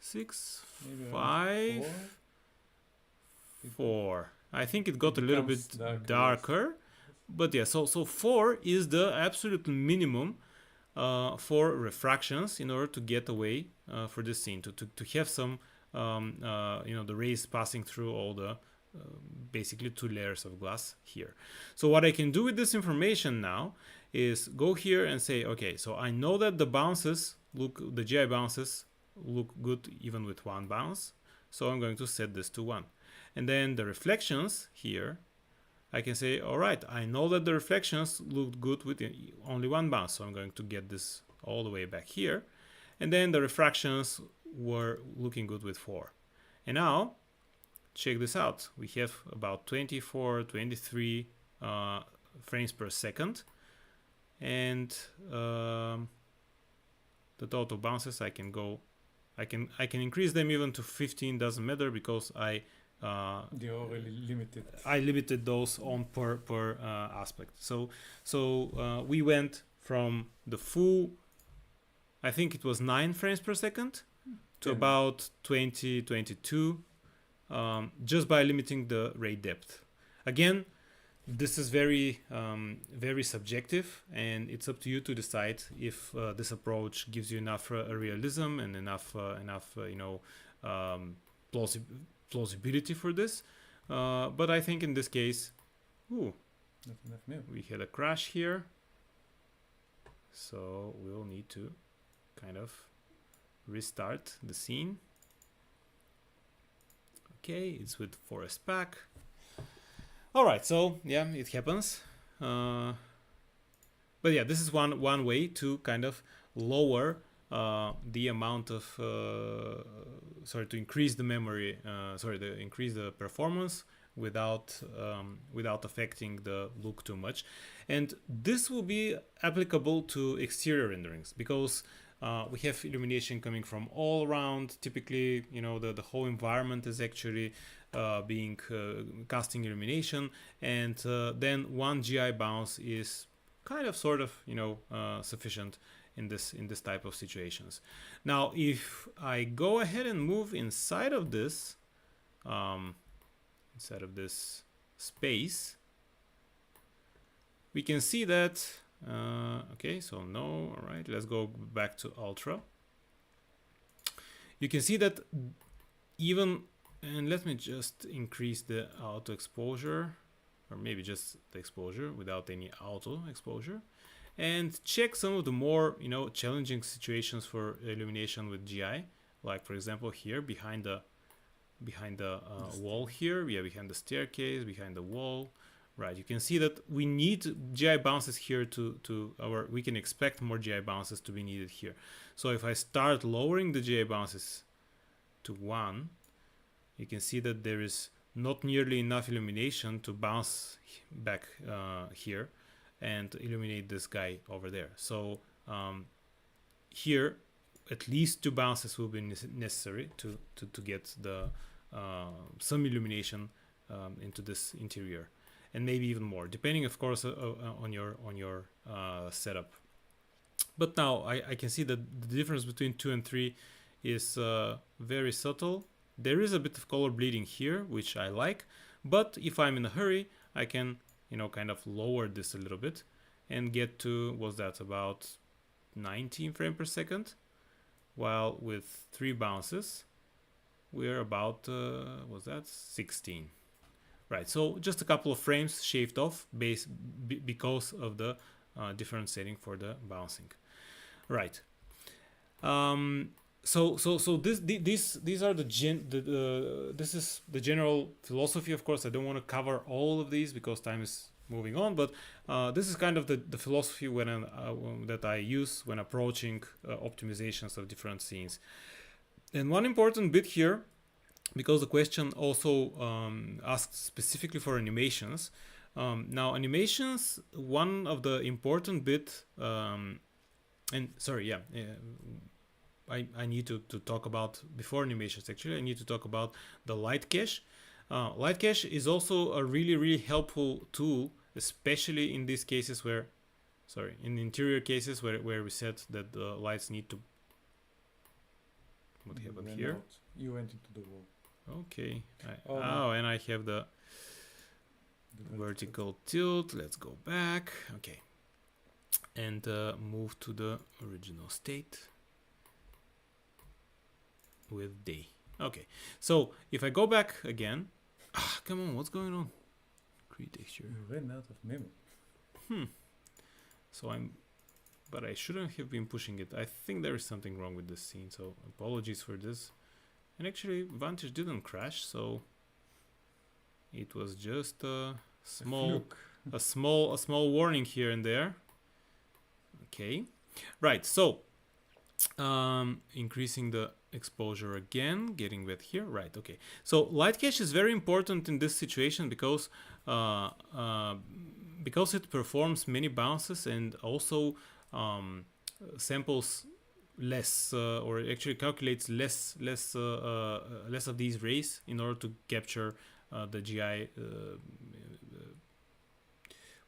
6, maybe 5, 4. I think it got a little bit darker. But yeah, so 4 is the absolute minimum for refractions in order to get away for this scene, to have some the rays passing through all the basically 2 layers of glass here. So what I can do with this information now is go here and say, okay, so I know that the GI bounces look good even with 1 bounce, so I'm going to set this to 1. And then the reflections here, I can say, all right, I know that the reflections looked good with only 1 bounce, so I'm going to get this all the way back here. And then the refractions were looking good with 4. And now, check this out. We have about 24, 23 frames per second. And the total bounces, I can increase them even to 15, doesn't matter, because they're already limited. I limited those on per aspect. So we went from the full, I think it was 9 frames per second, to about 20, 22, just by limiting the ray depth. Again, this is very subjective, and it's up to you to decide if this approach gives you enough realism and enough plausibility for this. But I think in this case, we had a crash here, so we'll need to kind of restart the scene. Okay, it's with forest pack. All right, so yeah, it happens. But yeah, this is one way to kind of lower the amount of to increase the memory, increase the performance without affecting the look too much. And this will be applicable to exterior renderings, because we have illumination coming from all around. Typically, the whole environment is actually being casting illumination, and then 1 GI bounce is kind of sufficient in this type of situations. Now, if I go ahead and move inside of this space, we can see that okay, so no. All right, let's go back to ultra. You can see that even, and let me just increase the auto exposure. or maybe just the exposure without any auto exposure, and check some of the more challenging situations for illumination with GI, like for example here behind the wall here, behind the staircase, behind the wall. Right, you can see that we need GI bounces here we can expect more GI bounces to be needed here. So if I start lowering the GI bounces to 1, you can see that there is not nearly enough illumination to bounce back here and illuminate this guy over there. So here at least 2 bounces will be necessary to get the some illumination into this interior, and maybe even more, depending of course on your setup. But now I can see that the difference between 2 and 3 is very subtle. There is a bit of color bleeding here, which I like, but if I'm in a hurry, I can kind of lower this a little bit and get to, was that about 19 frames per second, while with 3 bounces we're about was that 16. Right, so just a couple of frames shaved off because of the different setting for the bouncing. Right. So these are this is the general philosophy. Of course, I don't want to cover all of these because time is moving on, but this is kind of the philosophy that I use when approaching optimizations of different scenes. And one important bit here, because the question also asked specifically for animations. Now animations, one of the important bit, and sorry, yeah, I need to talk about, before animations actually, I need to talk about the light cache. Light cache is also a really helpful tool, especially in these cases where, sorry, in interior cases where we said that the lights need to, what happened here? You went into the wall. Okay. And I have the vertical tilt. Let's go back. Okay. And move to the original state with day. Okay. So if I go back again, come on, what's going on? Create texture. You ran out of memory. So but I shouldn't have been pushing it. I think there is something wrong with this scene. So apologies for this. And actually, Vantage didn't crash, so it was just a small warning here and there. Okay, right. So increasing the exposure again, getting wet here. Right. Okay. So light cache is very important in this situation because it performs many bounces and also samples less or actually calculates less of these rays in order to capture the GI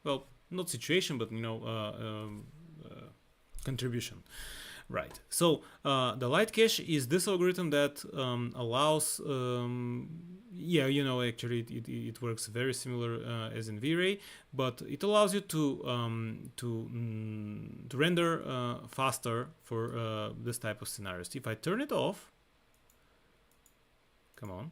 well, not situation, but contribution. Right. So the light cache is this algorithm that allows actually it works very similar as in V-Ray, but it allows you to render faster for this type of scenarios. If I turn it off, come on,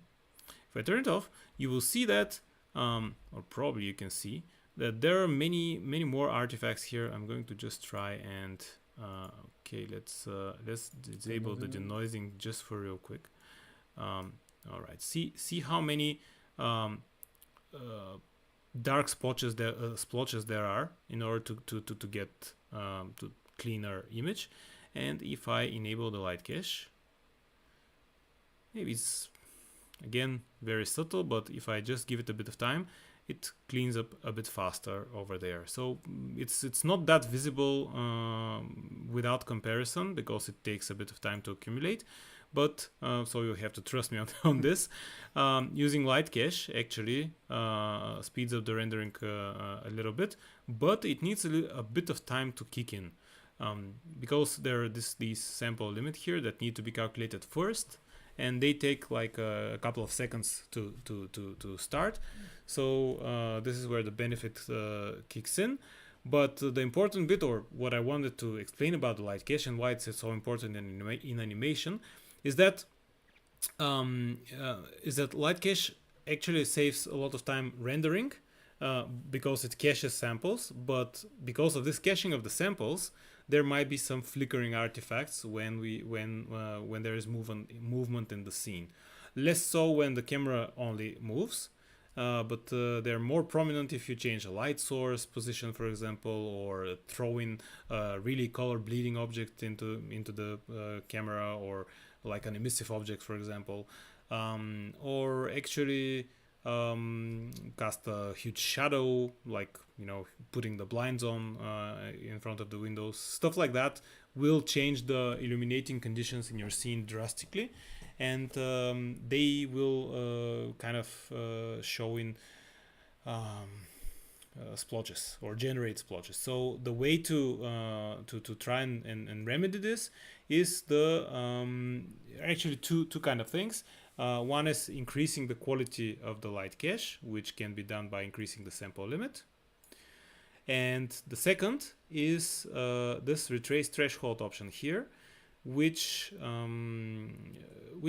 if I turn it off, you will see that, or probably you can see that there are many more artifacts here. I'm going to just try and okay, let's disable the denoising just for real quick. All right, see how many dark splotches there are in order to get to cleaner image. And if I enable the light cache, maybe it's again very subtle, but if I just give it a bit of time, it cleans up a bit faster over there. So it's not that visible without comparison because it takes a bit of time to accumulate. But so you have to trust me on this. Using light cache actually speeds up the rendering a little bit, but it needs a bit of time to kick in because there are these sample limit here that need to be calculated first, and they take like a couple of seconds to start. So this is where the benefit kicks in. But the important bit, or what I wanted to explain about the light cache and why it's so important in animation, is that light cache actually saves a lot of time rendering, because it caches samples, but because of this caching of the samples, there might be some flickering artifacts when there is movement in the scene. Less so when the camera only moves, but they're more prominent if you change a light source position, for example, or throw in a really color bleeding object into the camera, or like an emissive object, for example, or actually cast a huge shadow, like putting the blinds on in front of the windows. Stuff like that will change the illuminating conditions in your scene drastically, and they will kind of show in splotches or generate splotches. So the way to try and remedy this is the actually two kind of things. One is increasing the quality of the light cache, which can be done by increasing the sample limit. And the second is this retrace threshold option here, which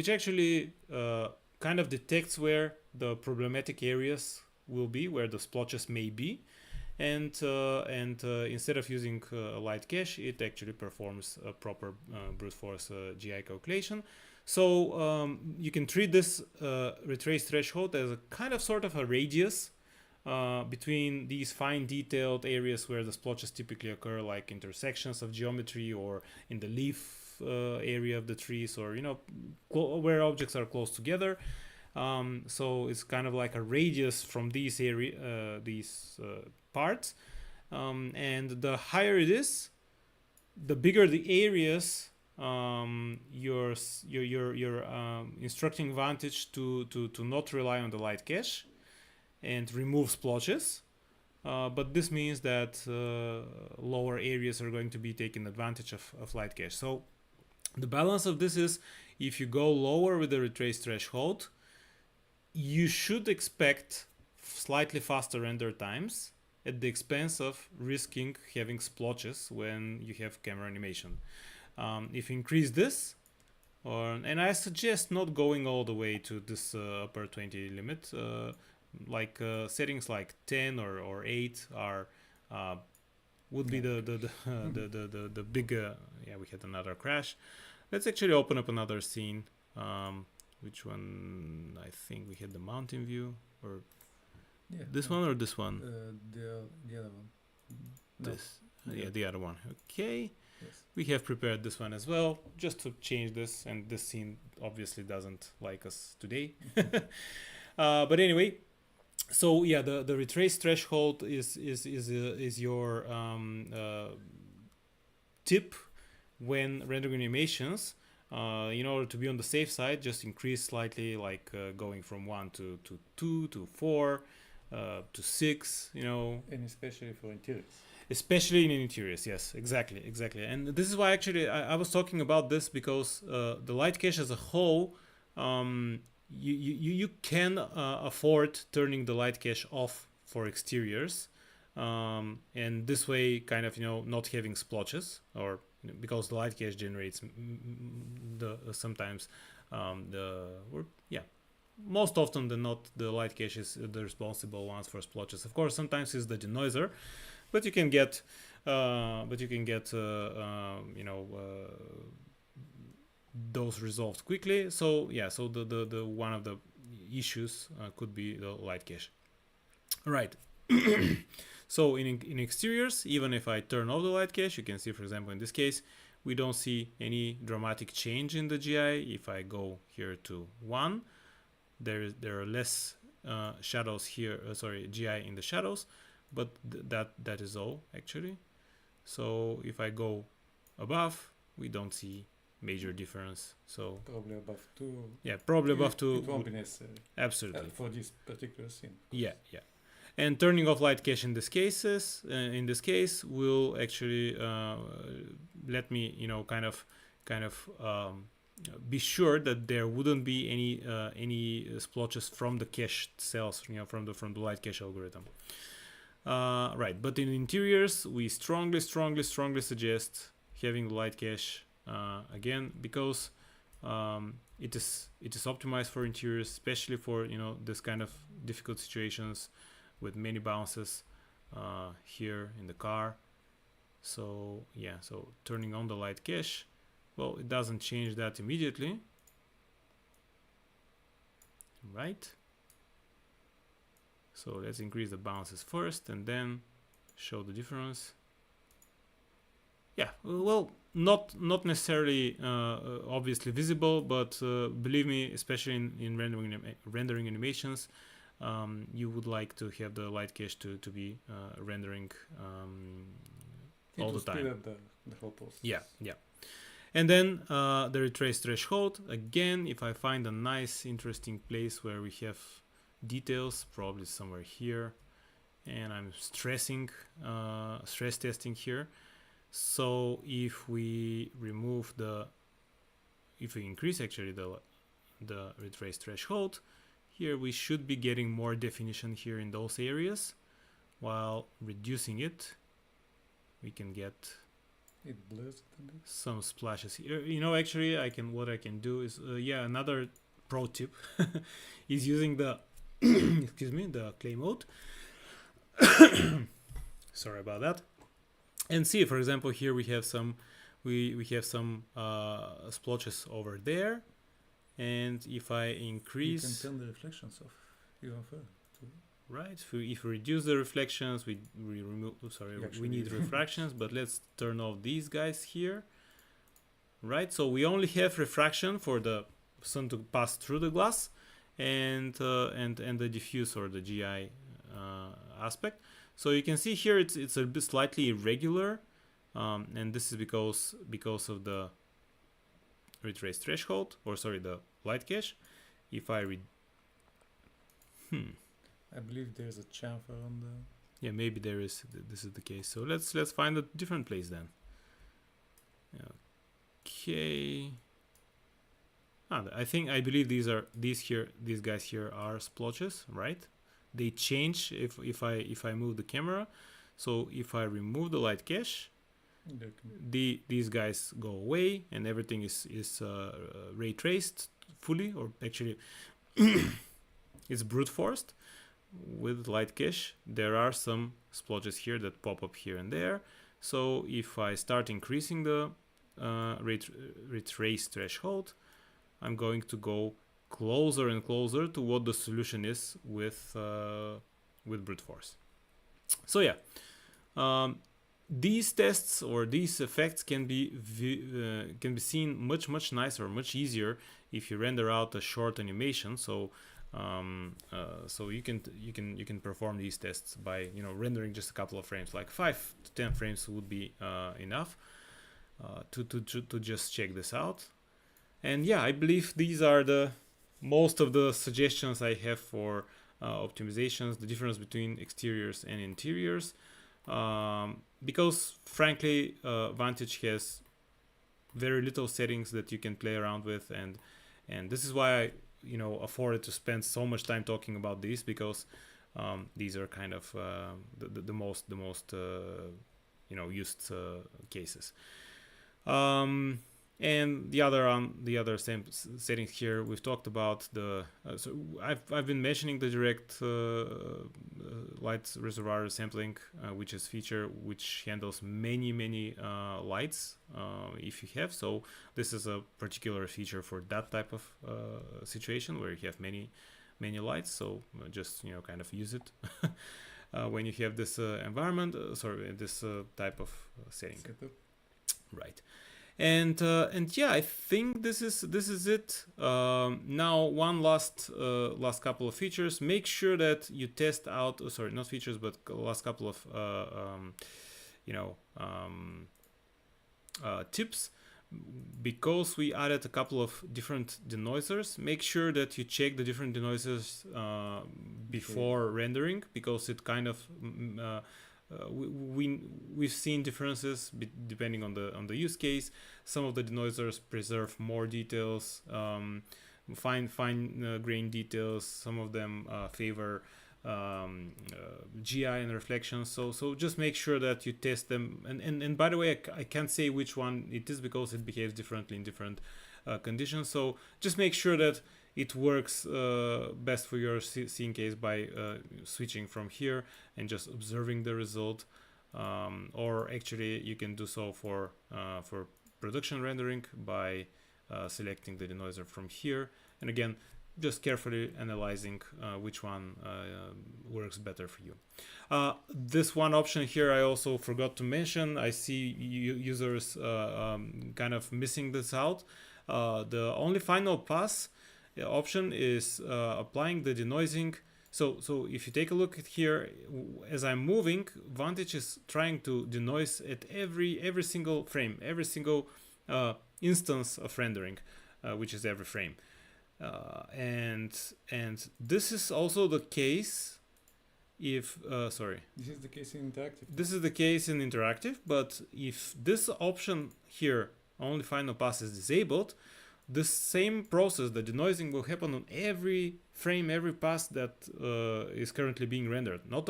actually kind of detects where the problematic areas will be, where the splotches may be, and instead of using a light cache, it actually performs a proper brute force GI calculation. So you can treat this retrace threshold as a kind of sort of a radius between these fine detailed areas where the splotches typically occur, like intersections of geometry or in the leaf area of the trees, or where objects are close together. So it's kind of like a radius from these parts, and the higher it is, the bigger the areas you're instructing Vantage to not rely on the light cache and remove splotches. But this means that lower areas are going to be taken advantage of light cache. So the balance of this is, if you go lower with the retrace threshold, you should expect slightly faster render times at the expense of risking having splotches when you have camera animation. If you increase this, and I suggest not going all the way to this upper 20 limit, settings like 10 or 8 are would be the big yeah, we had another crash. Let's actually open up another scene. Which one? I think we had the mountain view, or this one or this one? The other one. This, yeah, the other one. Okay. Yes. We have prepared this one as well, just to change this, and this scene obviously doesn't like us today. But anyway, so yeah, the retrace threshold is your tip when rendering animations. In order to be on the safe side, just increase slightly, like going from 1 to 2 to 4 to 6, And especially for interiors. Especially in interiors, yes, exactly. And this is why actually I was talking about this, because the light cache as a whole, you can afford turning the light cache off for exteriors, and this way kind of not having splotches, or because the light cache generates sometimes most often than not, the light cache is the responsible ones for splotches. Of course, sometimes it's the denoiser, but you can get those resolved quickly. So yeah, so the one of the issues could be the light cache. Right. So in exteriors, even if I turn off the light cache, you can see, for example, in this case, we don't see any dramatic change in the GI. If I go here to 1, there are less shadows here, GI in the shadows, but that is all actually. So if I go above, we don't see major difference. So probably above 2. Yeah, probably above 2. It won't be necessary. Absolutely. For this particular scene. Yeah. And turning off light cache in this case will actually let me kind of be sure that there wouldn't be any splotches from the cache cells, from the light cache algorithm. Right, but in interiors, we strongly suggest having the light cache again, because it is optimized for interiors, especially for this kind of difficult situations with many bounces here in the car. So yeah, so turning on the light cache, well, it doesn't change that immediately, right? So let's increase the bounces first and then show the difference. Yeah, well, not necessarily obviously visible, but believe me, especially in rendering animations, you would like to have the light cache to be rendering all the time. Speed up the whole process. Yeah. And then the retrace threshold. Again, if I find a nice, interesting place where we have details, probably somewhere here, and I'm stress testing here. So if we increase actually the retrace threshold, here we should be getting more definition here in those areas, while reducing it, we can get some splashes here. Actually, what I can do is another pro tip is using the excuse me, the clay mode. Sorry about that. And see, for example, here we have some splotches over there, and if I increase, you can turn the reflections off even further. Right. If we reduce the reflections, we remove. We need refractions, but let's turn off these guys here. Right. So we only have refraction for the sun to pass through the glass, and the diffuse or the GI aspect. So you can see here it's a bit slightly irregular, and this is because of the retrace threshold, or the light cache. If I I believe there's a chamfer on the. Yeah, maybe there is. This is the case. So let's find a different place then. Okay. I believe these guys here are splotches, right? They change if I move the camera. So if I remove the light cache, these guys go away and everything is ray traced fully, or actually it's brute forced with light cache. There are some splotches here that pop up here and there. So if I start increasing the retrace threshold, I'm going to go closer and closer to what the solution is with brute force. So yeah, these tests or these effects can be seen much nicer, much easier if you render out a short animation. So you can perform these tests by rendering just a couple of frames, like 5 to 10 frames would be enough to just check this out. And yeah, I believe these are most of the suggestions I have for optimizations, the difference between exteriors and interiors, because frankly Vantage has very little settings that you can play around with, and this is why I afforded to spend so much time talking about these, because these are kind of the most used cases. And the other same settings here, we've talked about so I've been mentioning the direct light reservoir sampling, which is feature which handles many lights if you have. So this is a particular feature for that type of situation where you have many lights. So just kind of use it when you have this environment, this type of setting. Right. And yeah, I think this is it. Now one last couple of features. Make sure that you test out. Not features, but last couple of tips. Because we added a couple of different denoisers, make sure that you check the different denoisers before rendering, because it kind of we've seen differences depending on the use case. Some of the denoisers preserve more details, fine grain details. Some of them favor GI and reflections. So just make sure that you test them. And by the way, I can't say which one it is because it behaves differently in different conditions. So just make sure that it works best for your scene case by switching from here and just observing the result, or actually you can do so for production rendering by selecting the denoiser from here, and again just carefully analyzing which one works better for you. This one option here I also forgot to mention. I see users kind of missing this out. The only final pass option is applying the denoising. So if you take a look at here, as I'm moving, Vantage is trying to denoise at every single frame, every single instance of rendering, which is every frame. And this is also the case if sorry, this is the case in interactive. This is the case in interactive, but if this option here, only final pass, is disabled, the same process, the denoising, will happen on every frame, every pass that is currently being rendered. Not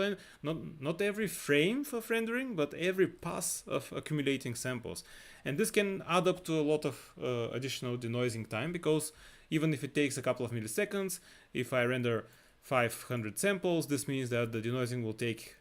every frame of rendering, but every pass of accumulating samples. And this can add up to a lot of additional denoising time, because even if it takes a couple of milliseconds, if I render 500 samples, this means that the denoising will take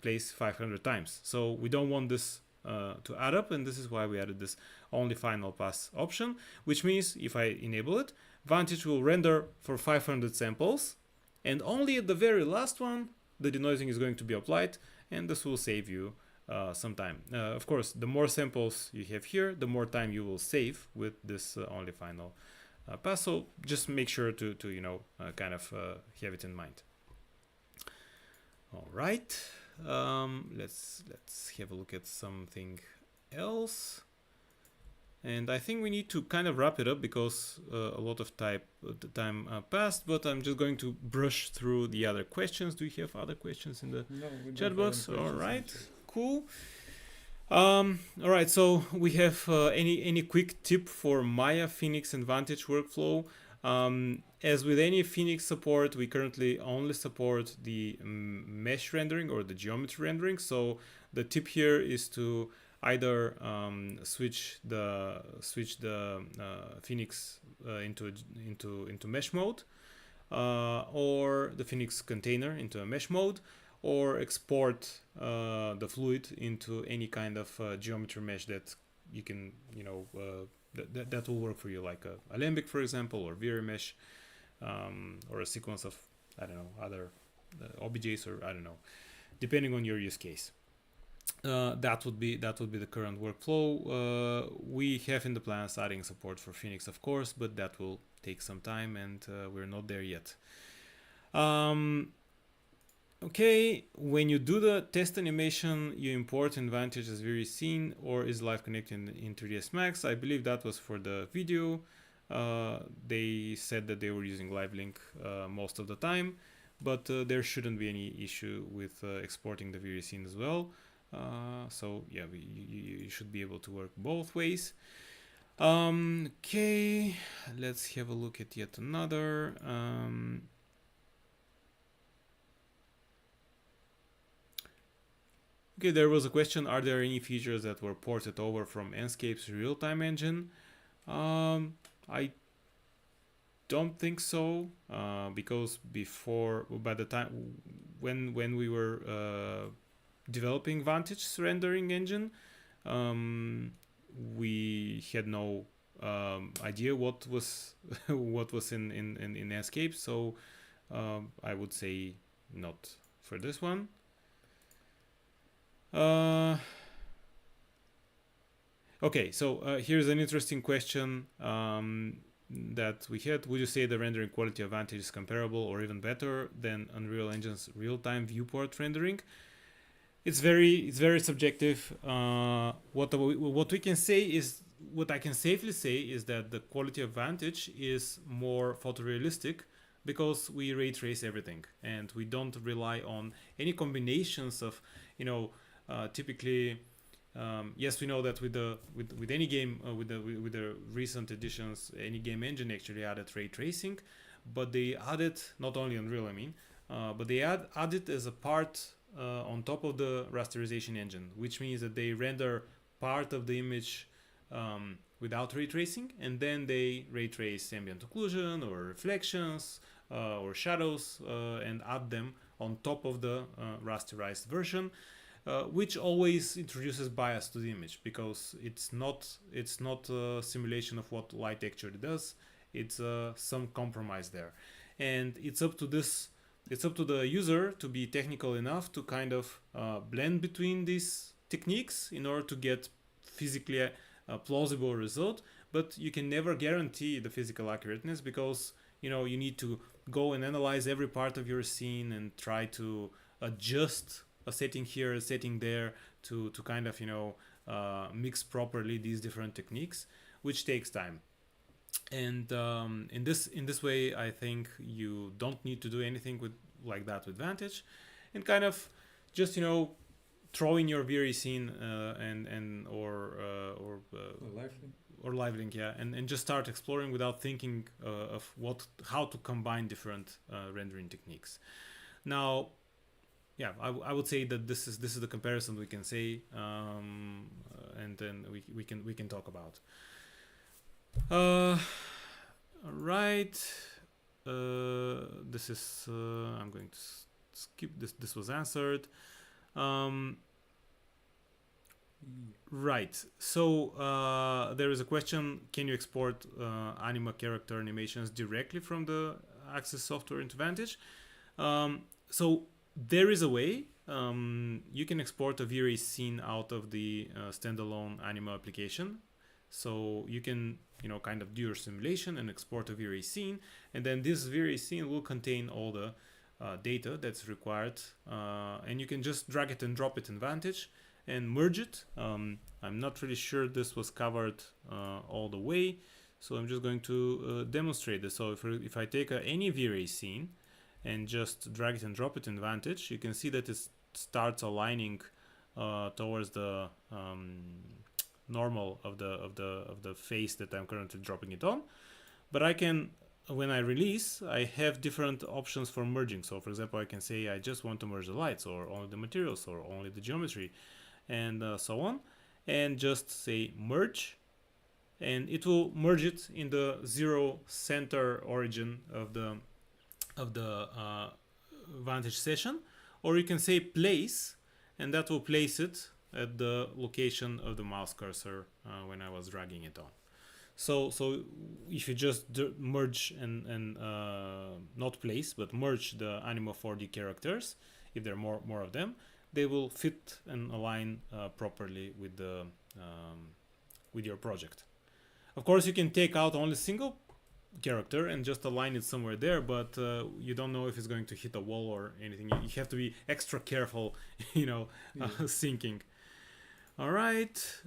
place 500 times. So we don't want this to add up, and this is why we added this only final pass option, which means if I enable it, Vantage will render for 500 samples, and only at the very last one the denoising is going to be applied, and this will save you some time. Of course, the more samples you have here, the more time you will save with this only final pass. So just make sure to you know, kind of have it in mind. All right, let's have a look at something else. And I think we need to kind of wrap it up, because a lot of time passed, but I'm just going to brush through the other questions. Do you have other questions in the chat box? All right, cool. All right, so we have any quick tip for Maya, Phoenix, and Vantage workflow. As with any Phoenix support, we currently only support the mesh rendering or the geometry rendering. So the tip here is to either switch the Phoenix into mesh mode, or the Phoenix container into a mesh mode, or export the fluid into any kind of geometry mesh that you can, you know, that will work for you, like a Alembic, for example, or Vira mesh, or a sequence of, I don't know, other OBJs, or I don't know, depending on your use case. That would be the current workflow. We have in the plans adding support for Phoenix, of course, but that will take some time, and we're not there yet. Okay, when you do the test animation, you import in Vantage as very scene, or is live connected in 3ds Max. I believe that was for the video. They said that they were using LiveLink most of the time, but there shouldn't be any issue with exporting the very scene as well. So yeah, you should be able to work both ways. Okay, let's have a look at yet another. Okay, there was a question, are there any features that were ported over from Enscape's real-time engine? I don't think so, because by the time when we were developing Vantage's rendering engine, we had no idea what was in Enscape, so I would say not for this one. Okay, so here's an interesting question that we had. Would you say the rendering quality of Vantage is comparable or even better than Unreal Engine's real-time viewport rendering? It's very subjective. What we can say is, what I can safely say is that the quality of Vantage is more photorealistic, because we ray trace everything and we don't rely on any combinations of, you know, typically, yes, we know that with any game, with the recent editions, any game engine actually added ray tracing, but they added not only Unreal, I mean, but they added as a part on top of the rasterization engine, which means that they render part of the image without ray tracing, and then they ray trace ambient occlusion or reflections or shadows and add them on top of the rasterized version, which always introduces bias to the image because it's not a simulation of what light actually does. It's some compromise there, and it's up to the user to be technical enough to kind of blend between these techniques in order to get physically a plausible result. But you can never guarantee the physical accurateness because you need to go and analyze every part of your scene and try to adjust a setting here, a setting there, to kind of mix properly these different techniques, which takes time. And in this way, I think you don't need to do anything like that with Vantage, and kind of just throw in your VRE scene or live link, yeah, and just start exploring without thinking of how to combine different rendering techniques. Now, yeah, I would say that this is the comparison we can say, and then we can talk about. All right. This is I'm going to skip this. This was answered. Right. So there is a question: can you export anima character animations directly from the Access software into Vantage? So there is a way. You can export a VRE scene out of the standalone anima application. So you can kind of do your simulation and export a VRE scene, and then this VRE scene will contain all the data that's required, and you can just drag it and drop it in Vantage and merge it. I'm not really sure this was covered all the way, so I'm just going to demonstrate this. So if I take any VRE scene and just drag it and drop it in Vantage, you can see that it starts aligning towards the normal of the face that I'm currently dropping it on. But I can, when I release, I have different options for merging. So for example, I can say I just want to merge the lights, or only the materials, or only the geometry, and so on, and just say merge, and it will merge it in the zero center origin of the Vantage session. Or you can say place, and that will place it at the location of the mouse cursor when I was dragging it on. So if you just merge and not place but merge the Anima 4D characters, if there are more of them, they will fit and align properly with the with your project. Of course, you can take out only single character and just align it somewhere there, but you don't know if it's going to hit a wall or anything. You have to be extra careful, syncing. All right.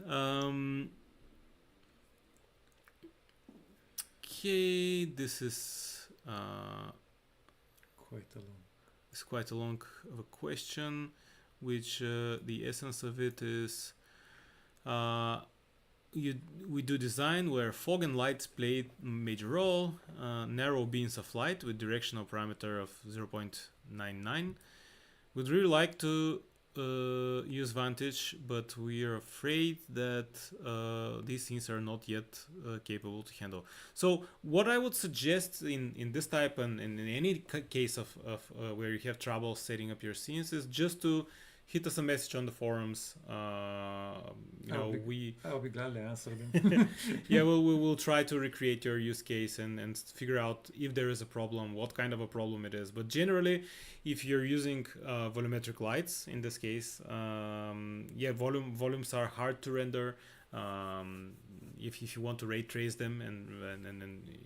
Okay, this is quite a long of a question, which the essence of it is we do design where fog and light play a major role, narrow beams of light with directional parameter of 0.99. We'd really like to use Vantage, but we are afraid that these things are not yet capable to handle. So what I would suggest in this type and in any case of where you have trouble setting up your scenes is just to hit us a message on the forums. I'll be glad to answer them. Yeah, we will try to recreate your use case and figure out if there is a problem, what kind of a problem it is. But generally, if you're using volumetric lights, in this case, volumes are hard to render. If you want to ray trace them and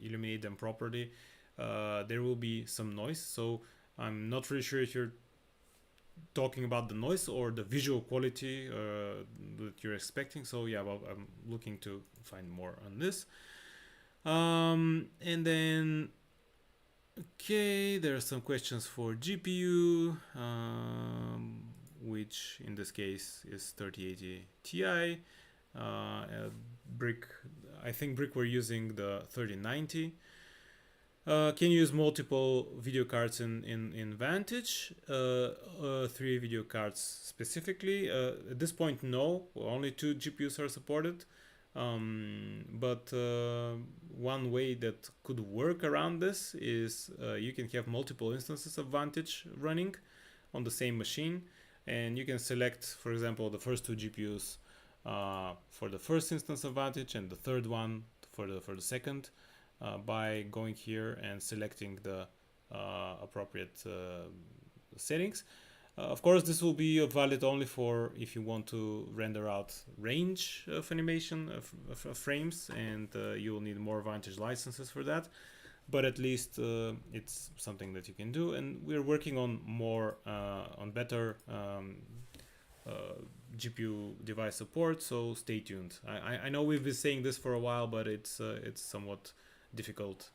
illuminate them properly, there will be some noise. So I'm not really sure if you're talking about the noise or the visual quality that you're expecting. So yeah, well, I'm looking to find more on this. And then, okay, there are some questions for GPU, which in this case is 3080 Ti. Brick, I think Brick were using the 3090. Can you use multiple video cards in Vantage? 3 video cards specifically. At this point, no. Only 2 GPUs are supported. But one way that could work around this is you can have multiple instances of Vantage running on the same machine, and you can select, for example, the first two GPUs for the first instance of Vantage and the third one for the second by going here and selecting the appropriate settings. Of course, this will be valid only for if you want to render out range of animation of frames, and you will need more Vantage licenses for that. But at least it's something that you can do, and we're working on more on better GPU device support. So stay tuned. I know we've been saying this for a while, but it's somewhat difficult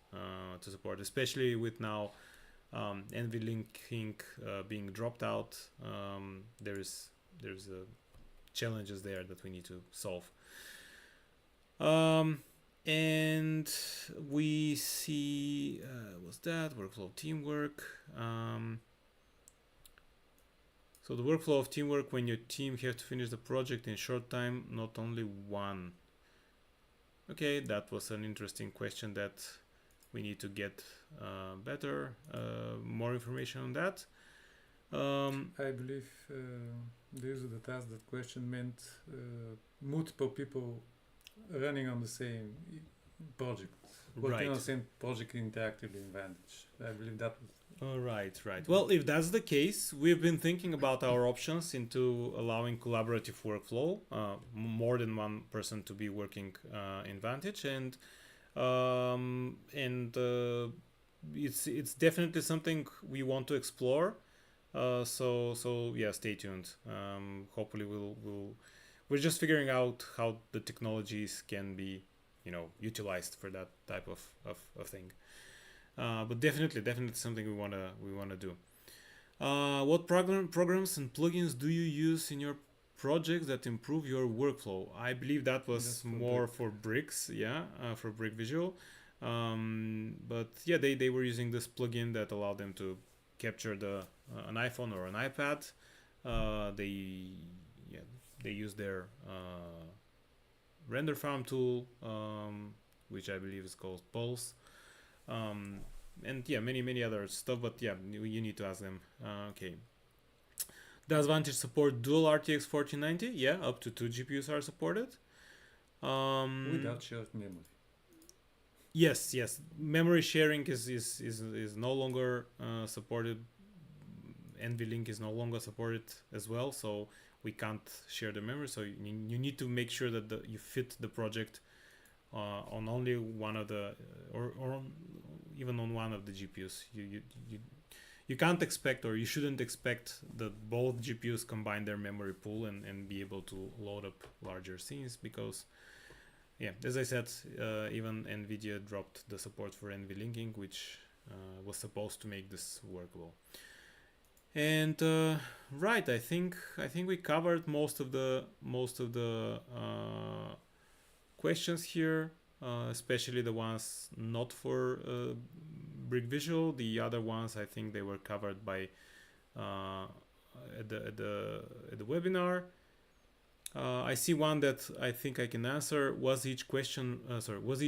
to support, especially with now NVLinking being dropped out. There's challenges there that we need to solve. And we see what's that workflow teamwork. So the workflow of teamwork when your team have to finish the project in short time, not only one. Okay, that was an interesting question that we need to get more information on that. I believe the user that asked that question meant multiple people running on the same project, working on the same project interactively in Vantage. I believe that was. Right. Well, if that's the case, we've been thinking about our options into allowing collaborative workflow, more than one person to be working in Vantage, and it's definitely something we want to explore. So yeah, stay tuned. Hopefully we're just figuring out how the technologies can be, utilized for that type of thing. But definitely something we wanna do. What programs and plugins do you use in your projects that improve your workflow? I believe that was more for bricks, for Brick Visual. But yeah, they were using this plugin that allowed them to capture an iPhone or an iPad. They use their render farm tool, which I believe is called Pulse. And yeah, many other stuff, but yeah, you need to ask them. Okay. Does Vantage support dual RTX 4090? Yeah, up to 2 GPUs are supported. Without shared memory. Yes. Memory sharing is no longer supported. NVLink is no longer supported as well, so we can't share the memory. So you need to make sure that you fit the project on only one of the or even on one of the GPUs. You can't expect, or you shouldn't expect, that both GPUs combine their memory pool and be able to load up larger scenes, because as I said, even NVIDIA dropped the support for NVLinking, which was supposed to make this work well. And right, I think we covered most of the questions here, especially the ones not for Brick Visual. The other ones, I think they were covered by at the webinar. I see one that I think I can answer. Was each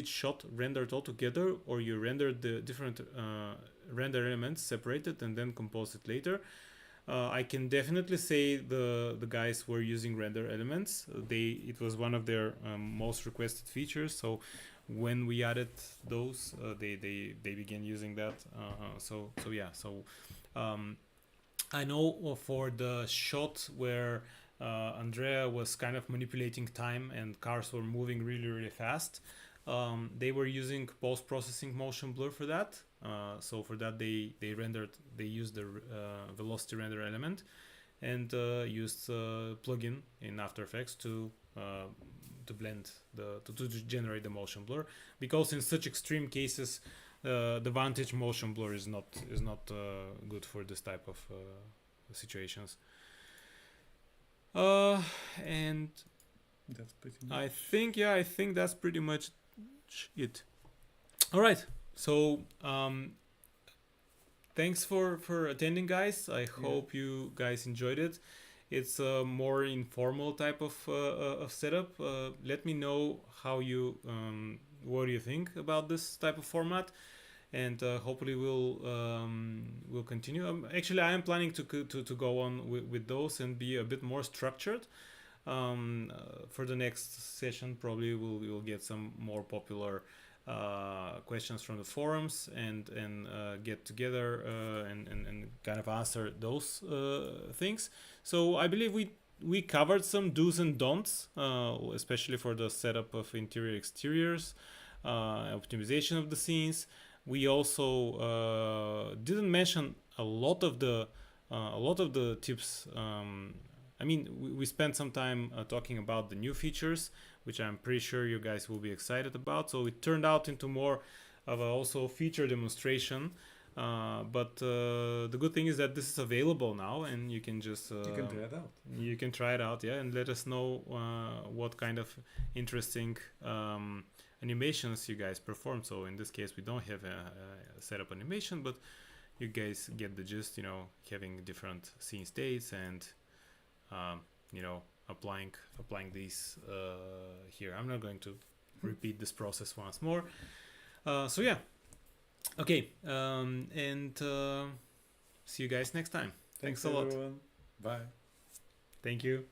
shot rendered all together, or you rendered the different render elements separated and then composed it later? I can definitely say the guys were using render elements. It was one of their most requested features. So when we added those, they began using that. So I know for the shot where Andrea was kind of manipulating time and cars were moving really fast, they were using post-processing motion blur for that. So for that they used the velocity render element and used plugin in After Effects to blend to generate the motion blur, because in such extreme cases the Vantage motion blur is not good for this type of situations. And that's pretty much. I think that's pretty much it. All right. So thanks for attending, guys. I hope you guys enjoyed it. It's a more informal type of setup. Let me know how you what do you think about this type of format, and hopefully we'll continue. Actually, I am planning to go on with those and be a bit more structured. For the next session, probably we'll get some more popular questions from the forums and get together and kind of answer those things. So I believe we covered some do's and don'ts, especially for the setup of interior exteriors, optimization of the scenes. We also didn't mention a lot of the tips. I mean, we spent some time talking about the new features, which I'm pretty sure you guys will be excited about. So it turned out into more of a also feature demonstration. But the good thing is that this is available now, and you can just You can try it out. you can try it out, yeah, and let us know what kind of interesting animations you guys perform. So in this case, we don't have a setup animation, but you guys get the gist. You know, having different scene states and applying these here. I'm not going to repeat this process once more. So yeah, okay, and see you guys next time. Thanks a lot. Everyone. Bye. Thank you.